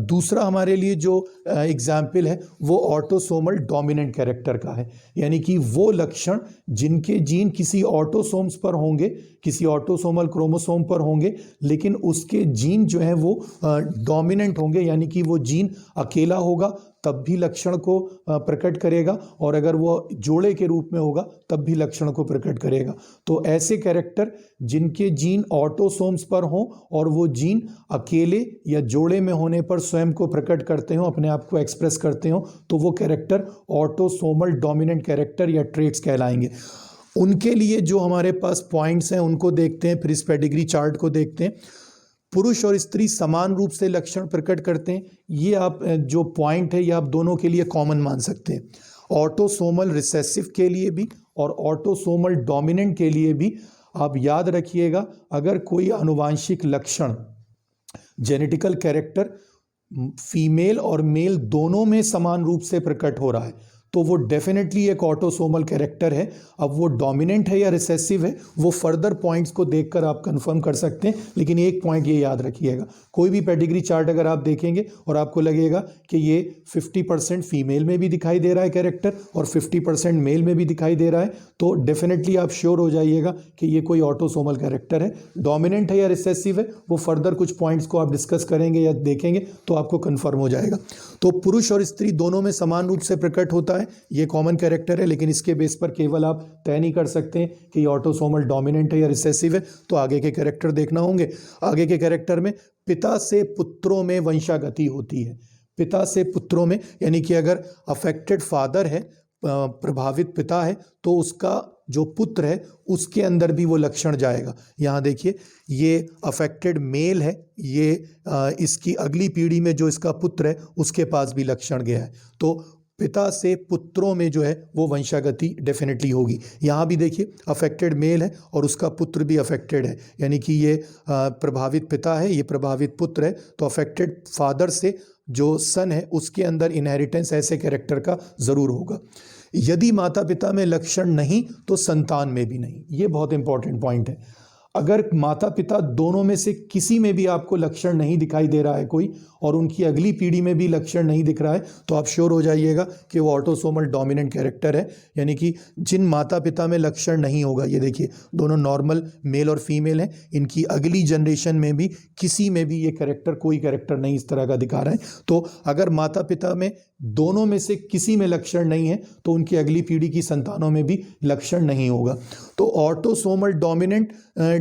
दूसरा हमारे लिए जो एग्जाम्पल है वो ऑटोसोमल डोमिनेंट कैरेक्टर का है, यानी कि वो लक्षण जिनके जीन किसी ऑटोसोम्स पर होंगे, किसी ऑटोसोमल क्रोमोसोम पर होंगे, लेकिन उसके जीन जो है वो डोमिनेंट होंगे, यानी कि वो जीन अकेला होगा तब भी लक्षण को प्रकट करेगा, और अगर वो जोड़े के रूप में होगा तब भी लक्षण को प्रकट करेगा। तो ऐसे कैरेक्टर जिनके जीन ऑटोसोम्स पर हों और वो जीन अकेले या जोड़े में होने पर स्वयं को प्रकट करते हो, अपने आप को एक्सप्रेस करते हो, तो वो कैरेक्टर ऑटोसोमल डोमिनेंट कैरेक्टर या ट्रेट्स कहलाएंगे। उनके लिए जो हमारे पास पॉइंट्स हैं उनको देखते हैं, फिर इस पेडिग्री चार्ट को देखते हैं। पुरुष और स्त्री समान रूप से लक्षण प्रकट करते हैं, ये आप जो पॉइंट है ये आप दोनों के लिए कॉमन मान सकते हैं। ऑटोसोमल रिसेसिव के लिए भी और ऑटोसोमल डोमिनेंट के लिए भी आप याद रखिएगा, अगर कोई आनुवांशिक लक्षण, जेनेटिकल कैरेक्टर फीमेल और मेल दोनों में समान रूप से प्रकट हो रहा है तो वो डेफिनेटली एक ऑटोसोमल कैरेक्टर है। अब वो डोमिनेंट है या रिसेसिव है वो फर्दर पॉइंट्स को देखकर आप कंफर्म कर सकते हैं, लेकिन एक पॉइंट ये याद रखिएगा, कोई भी पेडिग्री चार्ट अगर आप देखेंगे और आपको लगेगा कि ये 50% फीमेल में भी दिखाई दे रहा है कैरेक्टर और 50% मेल में भी दिखाई दे रहा है, तो डेफिनेटली आप श्योर हो जाइएगा कि ये कोई ऑटोसोमल कैरेक्टर है। डोमिनेंट है या रिसेसिव है वो फर्दर कुछ पॉइंट्स को आप डिस्कस करेंगे या देखेंगे तो आपको कन्फर्म हो जाएगा। तो पुरुष और स्त्री दोनों में समान रूप से प्रकट होता है, ये कॉमन कैरेक्टर है, लेकिन इसके बेस पर केवल आप तय नहीं कर सकते हैं कि ये ऑटोसोमल डोमिनेंट है या रिसेसिव है, तो आगे के कैरेक्टर देखना होंगे। आगे के कैरेक्टर में पिता से पुत्रों में वंशागति होती है। पिता से पुत्रों में यानी कि अगर अफेक्टेड फादर है, प्रभावित पिता है, तो उसका जो पुत्र है उसके अंदर भी वो लक्षण जाएगा। यहाँ देखिए ये अफेक्टेड मेल है, ये इसकी अगली पीढ़ी में जो इसका पुत्र है उसके पास भी लक्षण गया है, तो पिता से पुत्रों में जो है वो वंशागति डेफिनेटली होगी। यहाँ भी देखिए अफेक्टेड मेल है और उसका पुत्र भी अफेक्टेड है, यानी कि ये प्रभावित पिता है, ये प्रभावित पुत्र है, तो अफेक्टेड फादर से जो सन है उसके अंदर इनहेरिटेंस ऐसे कैरेक्टर का ज़रूर होगा। यदि माता पिता में लक्षण नहीं तो संतान में भी नहीं, ये बहुत इंपॉर्टेंट पॉइंट है। अगर माता पिता दोनों में से किसी में भी आपको लक्षण नहीं दिखाई दे रहा है कोई, और उनकी अगली पीढ़ी में भी लक्षण नहीं दिख रहा है, तो आप श्योर हो जाइएगा कि वो ऑटोसोमल डोमिनेंट कैरेक्टर है। यानी कि जिन माता पिता में लक्षण नहीं होगा, ये देखिए दोनों नॉर्मल मेल और फीमेल हैं, इनकी अगली जनरेशन में भी किसी में भी ये कैरेक्टर, कोई कैरेक्टर नहीं इस तरह का दिखा रहा है। तो अगर माता पिता में दोनों में से किसी में लक्षण नहीं है तो उनकी अगली पीढ़ी की संतानों में भी लक्षण नहीं होगा। तो ऑटोसोमल डोमिनेंट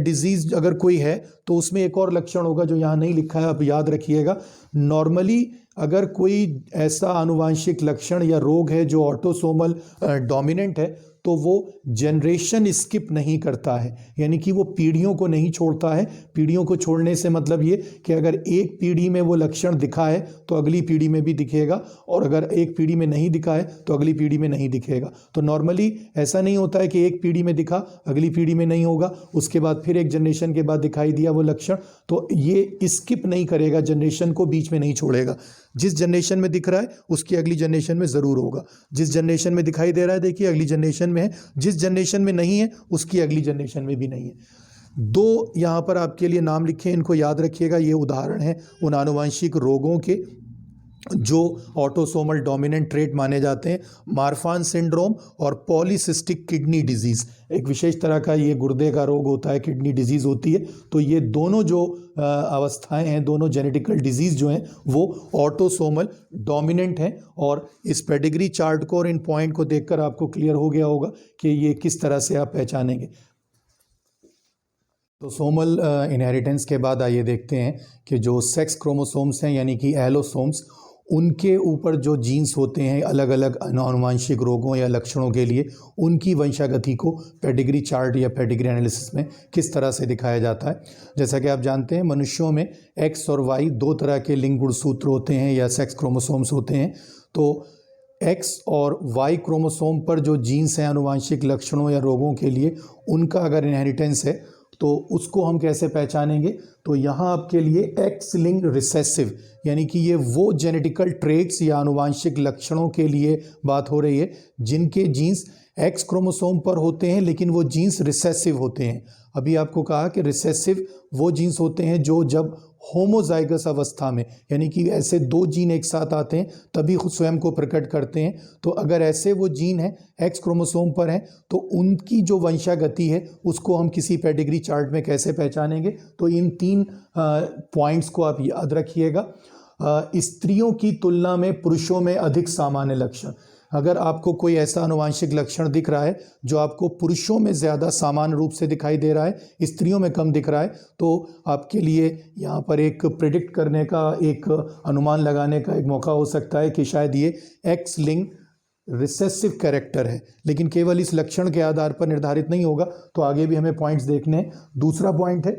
डिजीज अगर कोई है तो उसमें एक और लक्षण होगा जो यहाँ नहीं लिखा है, आप याद रखिएगा। नॉर्मली अगर कोई ऐसा आनुवांशिक लक्षण या रोग है जो ऑटोसोमल डोमिनेंट है तो वो जनरेशन स्किप नहीं करता है, यानी कि वो पीढ़ियों को नहीं छोड़ता है। पीढ़ियों को छोड़ने से मतलब ये कि अगर एक पीढ़ी में वो लक्षण दिखा है तो अगली पीढ़ी में भी दिखेगा, और अगर एक पीढ़ी में नहीं दिखा है तो अगली पीढ़ी में नहीं दिखेगा। तो नॉर्मली ऐसा नहीं होता है कि एक पीढ़ी में दिखा अगली पीढ़ी में नहीं होगा, उसके बाद फिर एक जनरेशन के बाद दिखाई दिया वो लक्षण, तो ये स्किप नहीं करेगा, जनरेशन को बीच में नहीं छोड़ेगा। जिस जनरेशन में दिख रहा है उसकी अगली जनरेशन में ज़रूर होगा, जिस जनरेशन में दिखाई दे रहा है देखिए अगली जनरेशन में है, जिस जनरेशन में नहीं है उसकी अगली जनरेशन में भी नहीं है। 2 यहाँ पर आपके लिए नाम लिखे, इनको याद रखिएगा, ये उदाहरण है उन आनुवंशिक रोगों के जो ऑटोसोमल डोमिनेंट ट्रेट माने जाते हैं, मार्फान सिंड्रोम और पॉलीसिस्टिक किडनी डिजीज़, एक विशेष तरह का ये गुर्दे का रोग होता है, किडनी डिजीज़ होती है। तो ये दोनों जो अवस्थाएं हैं, दोनों जेनेटिकल डिजीज़ जो हैं वो ऑटोसोमल डोमिनेंट हैं। और इस पेडिग्री चार्ट को और इन पॉइंट को देखकर आपको क्लियर हो गया होगा कि ये किस तरह से आप पहचानेंगे। तो सोमल इनहेरिटेंस के बाद आइए देखते हैं कि जो सेक्स क्रोमोसोम्स हैं यानी कि एलोसोम्स, उनके ऊपर जो जीन्स होते हैं अलग अलग आनुवांशिक रोगों या लक्षणों के लिए, उनकी वंशागति को पेडिग्री चार्ट या पेडिग्री एनालिसिस में किस तरह से दिखाया जाता है। जैसा कि आप जानते हैं, मनुष्यों में एक्स और वाई दो तरह के लिंग गुणसूत्र होते हैं या सेक्स क्रोमोसोम्स होते हैं। तो एक्स और वाई क्रोमोसोम पर जो जीन्स हैं आनुवांशिक लक्षणों या रोगों के लिए, उनका अगर इनहेरिटेंस है तो उसको हम कैसे पहचानेंगे। तो यहाँ आपके लिए एक्स लिंक्ड रिसेसिव, यानी कि ये वो जेनेटिकल ट्रेट्स या आनुवांशिक लक्षणों के लिए बात हो रही है जिनके जीन्स एक्स क्रोमोसोम पर होते हैं लेकिन वो जीन्स रिसेसिव होते हैं। अभी आपको कहा कि रिसेसिव वो जीन्स होते हैं जो जब होमोजाइगस अवस्था में, यानी कि ऐसे दो जीन एक साथ आते हैं तभी खुद स्वयं को प्रकट करते हैं। तो अगर ऐसे वो जीन हैं एक्स क्रोमोसोम पर हैं तो उनकी जो वंशागति है उसको हम किसी पेडिग्री चार्ट में कैसे पहचानेंगे। तो इन तीन पॉइंट्स को आप याद रखिएगा। स्त्रियों की तुलना में पुरुषों में अधिक सामान्य लक्षण, अगर आपको कोई ऐसा आनुवांशिक लक्षण दिख रहा है जो आपको पुरुषों में ज़्यादा सामान्य रूप से दिखाई दे रहा है, स्त्रियों में कम दिख रहा है, तो आपके लिए यहाँ पर एक प्रिडिक्ट करने का, एक अनुमान लगाने का एक मौका हो सकता है कि शायद ये एक्स लिंक्ड रिसेसिव कैरेक्टर है। लेकिन केवल इस लक्षण के आधार पर निर्धारित नहीं होगा, तो आगे भी हमें पॉइंट्स देखने हैं। दूसरा पॉइंट है,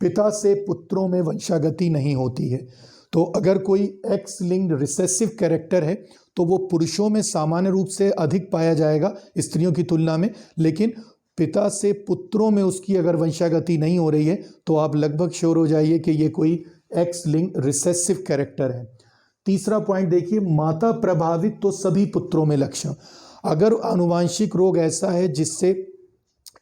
पिता से पुत्रों में वंशागति नहीं होती है। तो अगर कोई एक्स लिंक्ड रिसेसिव कैरेक्टर है तो वो पुरुषों में सामान्य रूप से अधिक पाया जाएगा स्त्रियों की तुलना में, लेकिन पिता से पुत्रों में उसकी अगर वंशागति नहीं हो रही है तो आप लगभग श्योर हो जाइए कि ये कोई एक्स लिंक्ड रिसेसिव कैरेक्टर है। तीसरा पॉइंट देखिए, माता प्रभावित तो सभी पुत्रों में लक्षण, अगर आनुवांशिक रोग ऐसा है जिससे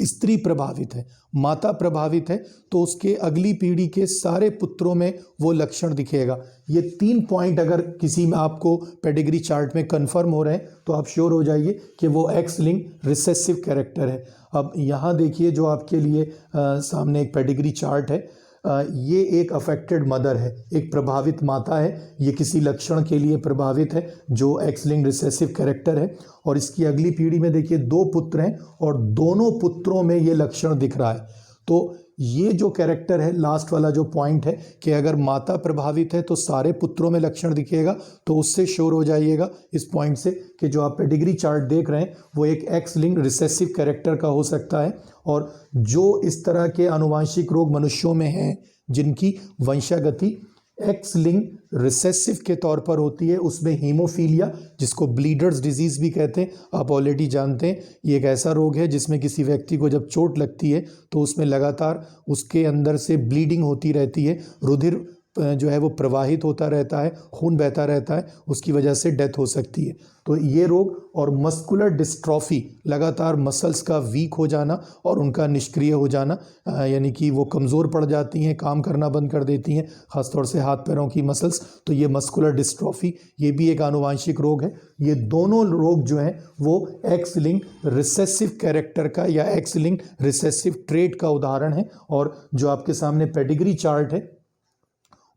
स्त्री प्रभावित है, माता प्रभावित है, तो उसके अगली पीढ़ी के सारे पुत्रों में वो लक्षण दिखेगा। ये तीन पॉइंट अगर किसी में आपको पेडिग्री चार्ट में कंफर्म हो रहे हैं तो आप श्योर हो जाइए कि वो एक्स लिंक्ड रिसेसिव कैरेक्टर है। अब यहाँ देखिए जो आपके लिए सामने एक पेडिग्री चार्ट है, ये एक अफेक्टेड मदर है, एक प्रभावित माता है, ये किसी लक्षण के लिए प्रभावित है जो एक्स लिंक्ड रिसेसिव कैरेक्टर है। और इसकी अगली पीढ़ी में देखिए दो पुत्र हैं और दोनों पुत्रों में ये लक्षण दिख रहा है। तो ये जो कैरेक्टर है, लास्ट वाला जो पॉइंट है कि अगर माता प्रभावित है तो सारे पुत्रों में लक्षण दिखेगा, तो उससे श्योर हो जाइएगा इस पॉइंट से कि जो आप पेडिग्री चार्ट देख रहे हैं वो एक एक्स लिंक्ड रिसेसिव कैरेक्टर का हो सकता है। और जो इस तरह के आनुवांशिक रोग मनुष्यों में हैं जिनकी वंशागति एक्स लिंक्ड रिसेसिव के तौर पर होती है, उसमें हीमोफीलिया, जिसको ब्लीडर्स डिजीज़ भी कहते हैं, आप ऑलरेडी जानते हैं, ये एक ऐसा रोग है जिसमें किसी व्यक्ति को जब चोट लगती है तो उसमें लगातार उसके अंदर से ब्लीडिंग होती रहती है, रुधिर जो है वो प्रवाहित होता रहता है, खून बहता रहता है, उसकी वजह से डेथ हो सकती है। तो ये रोग और मस्कुलर डिस्ट्रॉफी, लगातार मसल्स का वीक हो जाना और उनका निष्क्रिय हो जाना, यानी कि वो कमज़ोर पड़ जाती हैं, काम करना बंद कर देती हैं, ख़ासतौर से हाथ पैरों की मसल्स, तो ये मस्कुलर डिस्ट्रॉफी, ये भी एक आनुवांशिक रोग है। ये दोनों रोग जो हैं वो एक्स लिंक्ड रिसेसिव कैरेक्टर का या एक्स लिंक्ड रिसेसिव ट्रेट का उदाहरण है। और जो आपके सामने पेडिग्री चार्ट है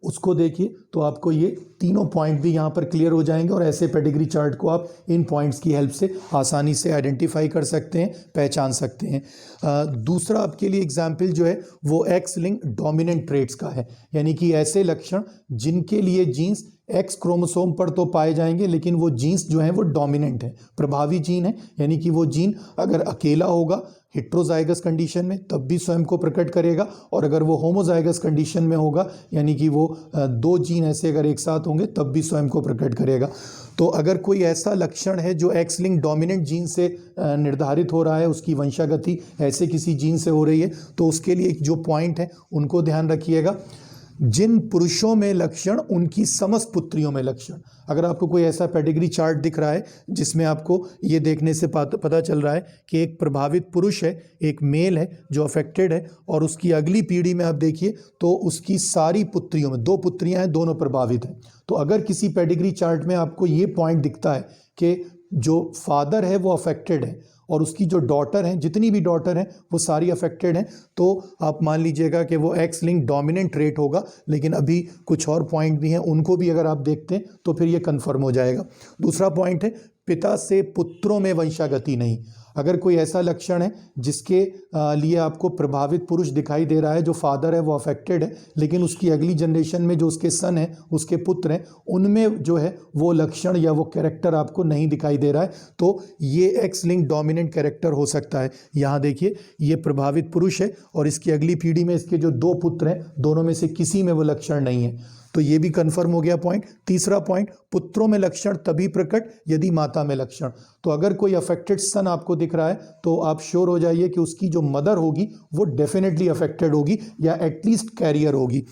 उसको देखिए तो आपको ये तीनों पॉइंट भी यहाँ पर क्लियर हो जाएंगे, और ऐसे पेडिग्री चार्ट को आप इन पॉइंट्स की हेल्प से आसानी से आइडेंटिफाई कर सकते हैं, पहचान सकते हैं। दूसरा आपके लिए एग्जाम्पल जो है वो एक्स लिंक्ड डोमिनेंट ट्रेट्स का है, यानी कि ऐसे लक्षण जिनके लिए जीन्स एक्स क्रोमोसोम पर तो पाए जाएंगे लेकिन वो जीन्स जो हैं वो डोमिनेंट है, प्रभावी जीन है, यानी कि वो जीन अगर अकेला होगा हेट्रोजाइगस कंडीशन में तब भी स्वयं को प्रकट करेगा, और अगर वो होमोजाइगस कंडीशन में होगा यानी कि वो दो जीन ऐसे अगर एक साथ होंगे तब भी स्वयं को प्रकट करेगा। तो अगर कोई ऐसा लक्षण है जो एक्स लिंक्ड डोमिनेंट जीन से निर्धारित हो रहा है, उसकी वंशागति ऐसे किसी जीन से हो रही है, तो उसके लिए जो पॉइंट है उनको ध्यान रखिएगा। जिन पुरुषों में लक्षण उनकी समस्त पुत्रियों में लक्षण। अगर आपको कोई ऐसा पेडिग्री चार्ट दिख रहा है जिसमें आपको ये देखने से पता चल रहा है कि एक प्रभावित पुरुष है, एक मेल है जो अफेक्टेड है, और उसकी अगली पीढ़ी में आप देखिए तो उसकी सारी पुत्रियों में 2 पुत्रियां हैं, दोनों प्रभावित हैं। तो अगर किसी पेडिग्री चार्ट में आपको ये पॉइंट दिखता है कि जो फादर है वो अफेक्टेड है और उसकी जो डॉटर हैं, जितनी भी डॉटर हैं वो सारी अफेक्टेड हैं, तो आप मान लीजिएगा कि वो एक्स लिंक डोमिनेंट ट्रेट होगा। लेकिन अभी कुछ और पॉइंट भी हैं, उनको भी अगर आप देखते हैं तो फिर ये कंफर्म हो जाएगा। दूसरा पॉइंट है पिता से पुत्रों में वंशागति नहीं। अगर कोई ऐसा लक्षण है जिसके लिए आपको प्रभावित पुरुष दिखाई दे रहा है, जो फादर है वो अफेक्टेड है, लेकिन उसकी अगली जनरेशन में जो उसके सन है, उसके पुत्र हैं, उनमें जो है वो लक्षण या वो कैरेक्टर आपको नहीं दिखाई दे रहा है, तो ये एक्स लिंक डोमिनेंट कैरेक्टर हो सकता है। यहाँ देखिए ये प्रभावित पुरुष है और इसकी अगली पीढ़ी में इसके जो 2 पुत्र हैं, दोनों में से किसी में वो लक्षण नहीं है, तो ये भी कंफर्म हो गया पॉइंट। तीसरा पॉइंट, पुत्रों में लक्षण तभी प्रकट यदि माता में लक्षण। तो अगर कोई अफेक्टेड सन आपको दिख रहा है तो आप श्योर हो जाइए कि उसकी जो मदर होगी वो डेफिनेटली अफेक्टेड होगी या एटलीस्ट कैरियर होगी।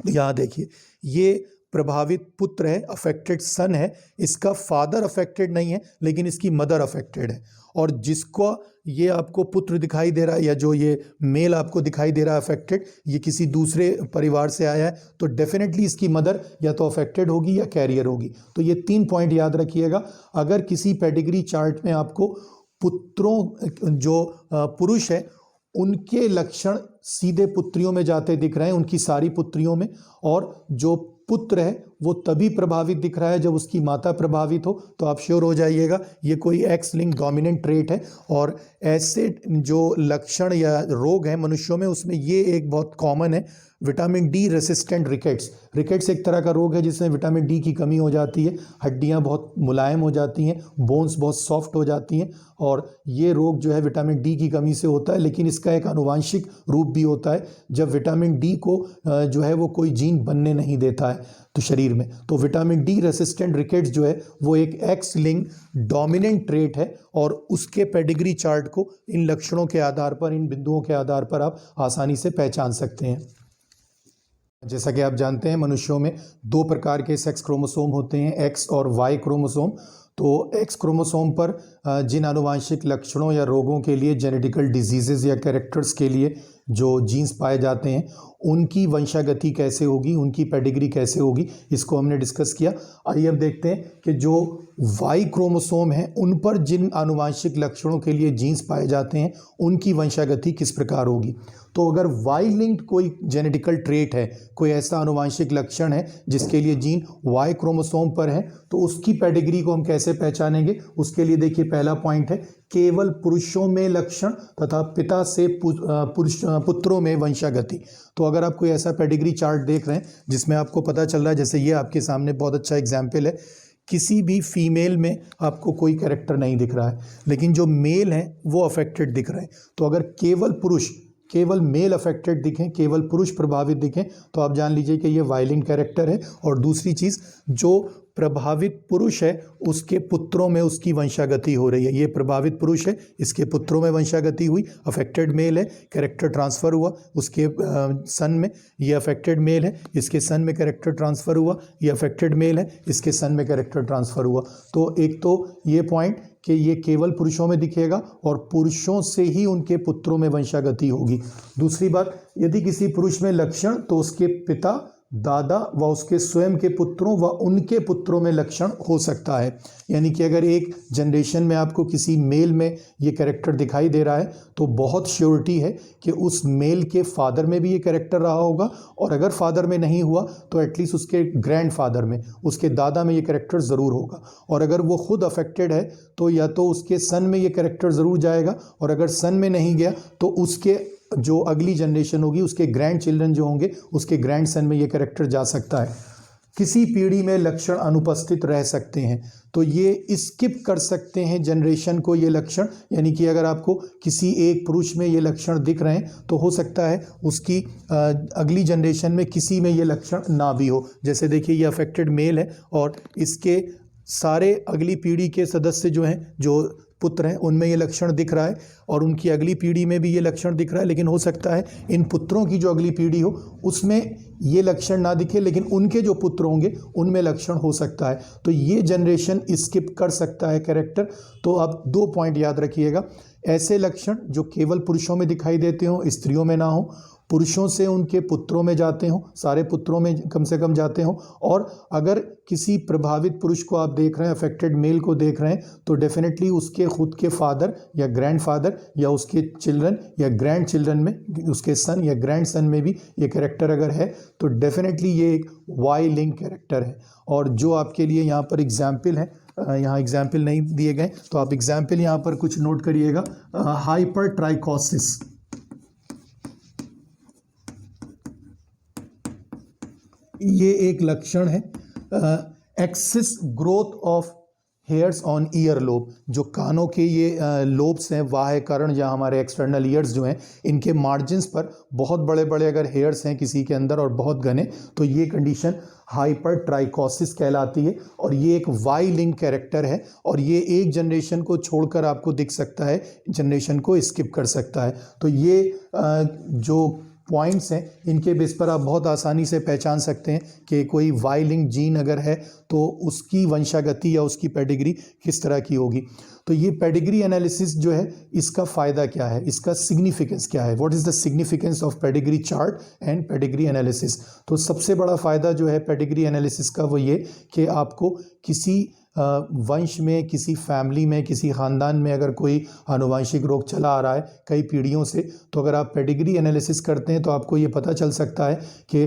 यहाँ देखिए ये प्रभावित पुत्र है, अफेक्टेड सन है, इसका फादर अफेक्टेड नहीं है लेकिन इसकी मदर अफेक्टेड है, और जिसको ये आपको पुत्र दिखाई दे रहा है या जो ये मेल आपको दिखाई दे रहा है अफेक्टेड, ये किसी दूसरे परिवार से आया है, तो डेफिनेटली इसकी मदर या तो अफेक्टेड होगी या कैरियर होगी। तो ये 3 पॉइंट याद रखिएगा। अगर किसी पेडिग्री चार्ट में आपको पुत्रों जो पुरुष है उनके लक्षण सीधे पुत्रियों में जाते दिख रहे हैं, उनकी सारी पुत्रियों में, और जो पुत्र है वो तभी प्रभावित दिख रहा है जब उसकी माता प्रभावित हो, तो आप श्योर हो जाइएगा ये कोई एक्स लिंक डोमिनेंट ट्रेट है। और ऐसे जो लक्षण या रोग हैं मनुष्यों में, उसमें ये एक बहुत कॉमन है, vitamin D resistant rickets. Rickets एक तरह का रोग है जिसमें विटामिन डी की कमी हो जाती है, हड्डियां बहुत मुलायम हो जाती हैं, बोन्स बहुत सॉफ्ट हो जाती हैं, और ये रोग जो है विटामिन डी की कमी से होता है। लेकिन इसका एक आनुवांशिक रूप भी होता है, जब विटामिन डी को जो है वो कोई जीन बनने नहीं देता है तो शरीर में, तो विटामिन डी रेसिस्टेंट रिकेट्स जो है वो एक एक्स लिंक डोमिनेंट ट्रेट है, और उसके पेडिग्री चार्ट को इन लक्षणों के आधार पर, इन बिंदुओं के आधार पर आप आसानी से पहचान सकते हैं। जैसा कि आप जानते हैं मनुष्यों में 2 प्रकार के सेक्स क्रोमोसोम होते हैं, एक्स और वाई क्रोमोसोम। तो एक्स क्रोमोसोम पर जिन आनुवांशिक लक्षणों या रोगों के लिए, जेनेटिकल डिजीजेस या कैरेक्टर्स के लिए जो जीन्स पाए जाते हैं, उनकी वंशागति कैसे होगी, उनकी पेडिग्री कैसे होगी, इसको हमने डिस्कस किया। आइए अब देखते हैं कि जो वाई क्रोमोसोम हैं उन पर जिन आनुवांशिक लक्षणों के लिए जीन्स पाए जाते हैं उनकी वंशागति किस प्रकार होगी। तो अगर वाई लिंक्ड कोई जेनेटिकल ट्रेट है, कोई ऐसा आनुवांशिक लक्षण है जिसके लिए जीन वाई क्रोमोसोम पर है, तो उसकी पेडिग्री को हम कैसे पहचानेंगे। उसके लिए देखिए पहला पॉइंट है केवल पुरुषों में लक्षण तथा पिता से पुत्रों में वंशागति। तो अगर आप कोई ऐसा पेडिग्री चार्ट देख रहे हैं जिसमें आपको पता चल रहा है, जैसे ये आपके सामने बहुत अच्छा एग्जाम्पल है, किसी भी फीमेल में आपको कोई कैरेक्टर नहीं दिख रहा है लेकिन जो मेल हैं वो अफेक्टेड दिख रहे हैं। तो अगर केवल पुरुष, केवल मेल अफेक्टेड दिखें, केवल पुरुष प्रभावित दिखें, तो आप जान लीजिए कि ये वायलेंट कैरेक्टर है। और दूसरी चीज़, जो प्रभावित पुरुष है उसके पुत्रों में उसकी वंशागति हो रही है। ये प्रभावित पुरुष है, इसके पुत्रों में वंशागति हुई, अफेक्टेड मेल है, कैरेक्टर ट्रांसफ़र हुआ उसके सन में। ये अफेक्टेड मेल है, इसके सन में कैरेक्टर ट्रांसफ़र हुआ, ये अफेक्टेड मेल है, इसके सन में कैरेक्टर ट्रांसफ़र हुआ। तो एक तो ये पॉइंट कि ये केवल पुरुषों में दिखेगा और पुरुषों से ही उनके पुत्रों में वंशागति होगी। दूसरी बात, यदि किसी पुरुष में लक्षण, तो उसके पिता, दादा व उसके स्वयं के पुत्रों व उनके पुत्रों में लक्षण हो सकता है। यानी कि अगर एक जनरेशन में आपको किसी मेल में ये कैरेक्टर दिखाई दे रहा है तो बहुत श्योरिटी है कि उस मेल के फादर में भी ये कैरेक्टर रहा होगा, और अगर फादर में नहीं हुआ तो एटलीस्ट उसके ग्रैंडफादर में, उसके दादा में ये कैरेक्टर ज़रूर होगा। और अगर वो खुद अफेक्टेड है तो या तो उसके सन में ये कैरेक्टर ज़रूर जाएगा, और अगर सन में नहीं गया तो उसके जो अगली जनरेशन होगी, उसके ग्रैंड चिल्ड्रन जो होंगे, उसके ग्रैंड सन में ये कैरेक्टर जा सकता है। किसी पीढ़ी में लक्षण अनुपस्थित रह सकते हैं, तो ये स्किप कर सकते हैं जनरेशन को ये लक्षण। यानी कि अगर आपको किसी एक पुरुष में ये लक्षण दिख रहे हैं तो हो सकता है उसकी अगली जनरेशन में किसी में ये लक्षण ना भी हो। जैसे देखिए ये अफेक्टेड मेल है और इसके सारे अगली पीढ़ी के सदस्य जो हैं, जो पुत्र हैं उनमें ये लक्षण दिख रहा है और उनकी अगली पीढ़ी में भी ये लक्षण दिख रहा है, लेकिन हो सकता है इन पुत्रों की जो अगली पीढ़ी हो उसमें ये लक्षण ना दिखे, लेकिन उनके जो पुत्र होंगे उनमें लक्षण हो सकता है। तो ये जनरेशन स्किप कर सकता है कैरेक्टर। तो आप 2 पॉइंट याद रखिएगा, ऐसे लक्षण जो केवल पुरुषों में दिखाई देते हों, स्त्रियों में ना हो, पुरुषों से उनके पुत्रों में जाते हों, सारे पुत्रों में कम से कम जाते हों, और अगर किसी प्रभावित पुरुष को आप देख रहे हैं, अफेक्टेड मेल को देख रहे हैं, तो डेफिनेटली उसके खुद के फादर या ग्रैंडफादर या उसके चिल्ड्रन या ग्रैंड चिल्ड्रन में, उसके सन या ग्रैंड सन में भी ये कैरेक्टर अगर है तो डेफिनेटली ये एक वाई लिंक कैरेक्टर है। और जो आपके लिए यहाँ पर एग्जाम्पल है, यहाँ एग्जाम्पल नहीं दिए गए तो आप एग्जाम्पल यहाँ पर कुछ नोट करिएगा। हाइपर ट्राइकोसिस, ये एक लक्षण है। Excess growth of hairs on ear lobe, जो कानों के ये लोब्स हैं, वाह्य कर्ण या हमारे एक्सटर्नल ईयर्स जो हैं, इनके मार्जिन्स पर बहुत बड़े बड़े अगर हेयर्स हैं किसी के अंदर और बहुत घने, तो ये कंडीशन हाइपर ट्राइकोसिस कहलाती है। और ये एक वाई लिंक कैरेक्टर है और ये एक जनरेशन को छोड़कर आपको दिख सकता है, जनरेशन को स्किप कर सकता है। तो ये जो पॉइंट्स हैं इनके बेस पर आप बहुत आसानी से पहचान सकते हैं कि कोई वाई लिंक जीन अगर है तो उसकी वंशागति या उसकी पेडिग्री किस तरह की होगी। तो ये पेडिग्री एनालिसिस जो है, इसका फ़ायदा क्या है, इसका सिग्निफिकेंस क्या है, what is the significance of pedigree chart and pedigree analysis. तो सबसे बड़ा फ़ायदा जो है पेडिग्री एनालिसिस का वो ये कि आपको किसी वंश में, किसी फैमिली में, किसी ख़ानदान में अगर कोई आनुवंशिक रोग चला आ रहा है कई पीढ़ियों से, तो अगर आप पेडिग्री एनालिसिस करते हैं तो आपको ये पता चल सकता है कि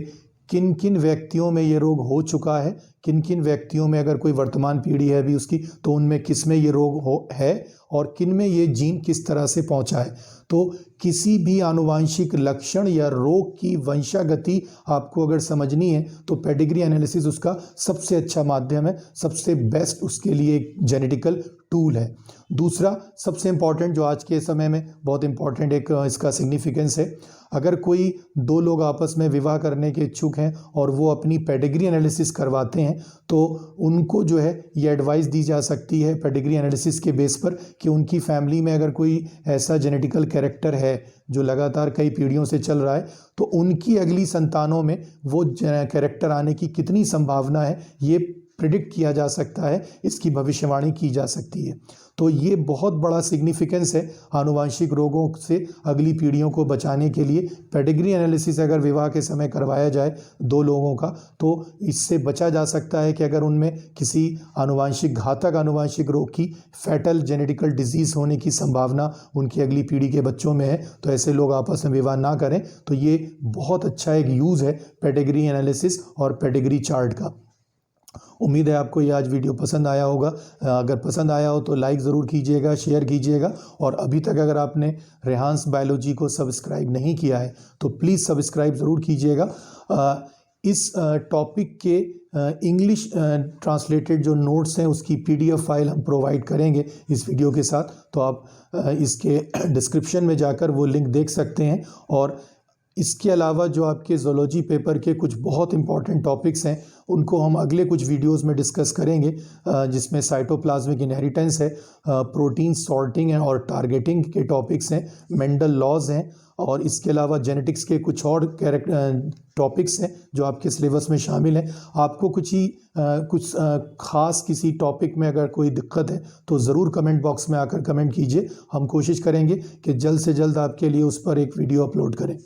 किन किन व्यक्तियों में ये रोग हो चुका है, किन किन व्यक्तियों में अगर कोई वर्तमान पीढ़ी है अभी उसकी, तो उनमें किस में ये रोग है और किन में ये जीन किस तरह से पहुंचा है। तो किसी भी आनुवांशिक लक्षण या रोग की वंशागति आपको अगर समझनी है तो पेडिग्री एनालिसिस उसका सबसे अच्छा माध्यम है, सबसे बेस्ट उसके लिए एक जेनेटिकल टूल है। दूसरा सबसे इम्पॉर्टेंट जो आज के समय में बहुत इम्पॉर्टेंट एक इसका सिग्निफिकेंस है, अगर कोई 2 लोग आपस में विवाह करने के इच्छुक हैं और वो अपनी पेडिग्री एनालिसिस करवाते हैं तो उनको जो है ये एडवाइस दी जा सकती है पेडिग्री एनालिसिस के बेस पर कि उनकी फैमिली में अगर कोई ऐसा जेनेटिकल कैरेक्टर है जो लगातार कई पीढ़ियों से चल रहा है, तो उनकी अगली संतानों में वो कैरेक्टर आने की कितनी संभावना है ये प्रिडिक्ट किया जा सकता है, इसकी भविष्यवाणी की जा सकती है। तो ये बहुत बड़ा सिग्निफिकेंस है आनुवांशिक रोगों से अगली पीढ़ियों को बचाने के लिए। पेडिग्री एनालिसिस अगर विवाह के समय करवाया जाए 2 लोगों का तो इससे बचा जा सकता है कि अगर उनमें किसी आनुवांशिक घातक आनुवांशिक रोग की फैटल जेनेटिकल डिजीज़ होने की संभावना उनकी अगली पीढ़ी के बच्चों में है तो ऐसे लोग आपस में विवाह ना करें। तो ये बहुत अच्छा एक यूज़ है पेडिग्री एनालिसिस और पेडिग्री चार्ट का। उम्मीद है आपको ये आज वीडियो पसंद आया होगा। अगर पसंद आया हो तो लाइक ज़रूर कीजिएगा, शेयर कीजिएगा, और अभी तक अगर आपने रेहांस बायोलॉजी को सब्सक्राइब नहीं किया है तो प्लीज़ सब्सक्राइब ज़रूर कीजिएगा। इस टॉपिक के इंग्लिश ट्रांसलेटेड जो नोट्स हैं उसकी PDF फाइल हम प्रोवाइड करेंगे इस वीडियो के साथ, तो आप इसके डिस्क्रिप्शन में जाकर वो लिंक देख सकते हैं। और इसके अलावा जो आपके ज़ूलॉजी पेपर के कुछ बहुत इंपॉर्टेंट टॉपिक्स हैं उनको हम अगले कुछ वीडियोस में डिस्कस करेंगे, जिसमें साइटोप्लाज्मिक इनहेरिटेंस है, प्रोटीन सॉर्टिंग है और टारगेटिंग के टॉपिक्स हैं, मेंडल लॉज हैं, और इसके अलावा जेनेटिक्स के कुछ और टॉपिक्स हैं जो आपके सिलेबस में शामिल हैं। आपको कुछ ख़ास किसी टॉपिक में अगर कोई दिक्कत है तो ज़रूर कमेंट बॉक्स में आकर कमेंट कीजिए। हम कोशिश करेंगे कि जल्द से जल्द आपके लिए उस पर एक वीडियो अपलोड करें।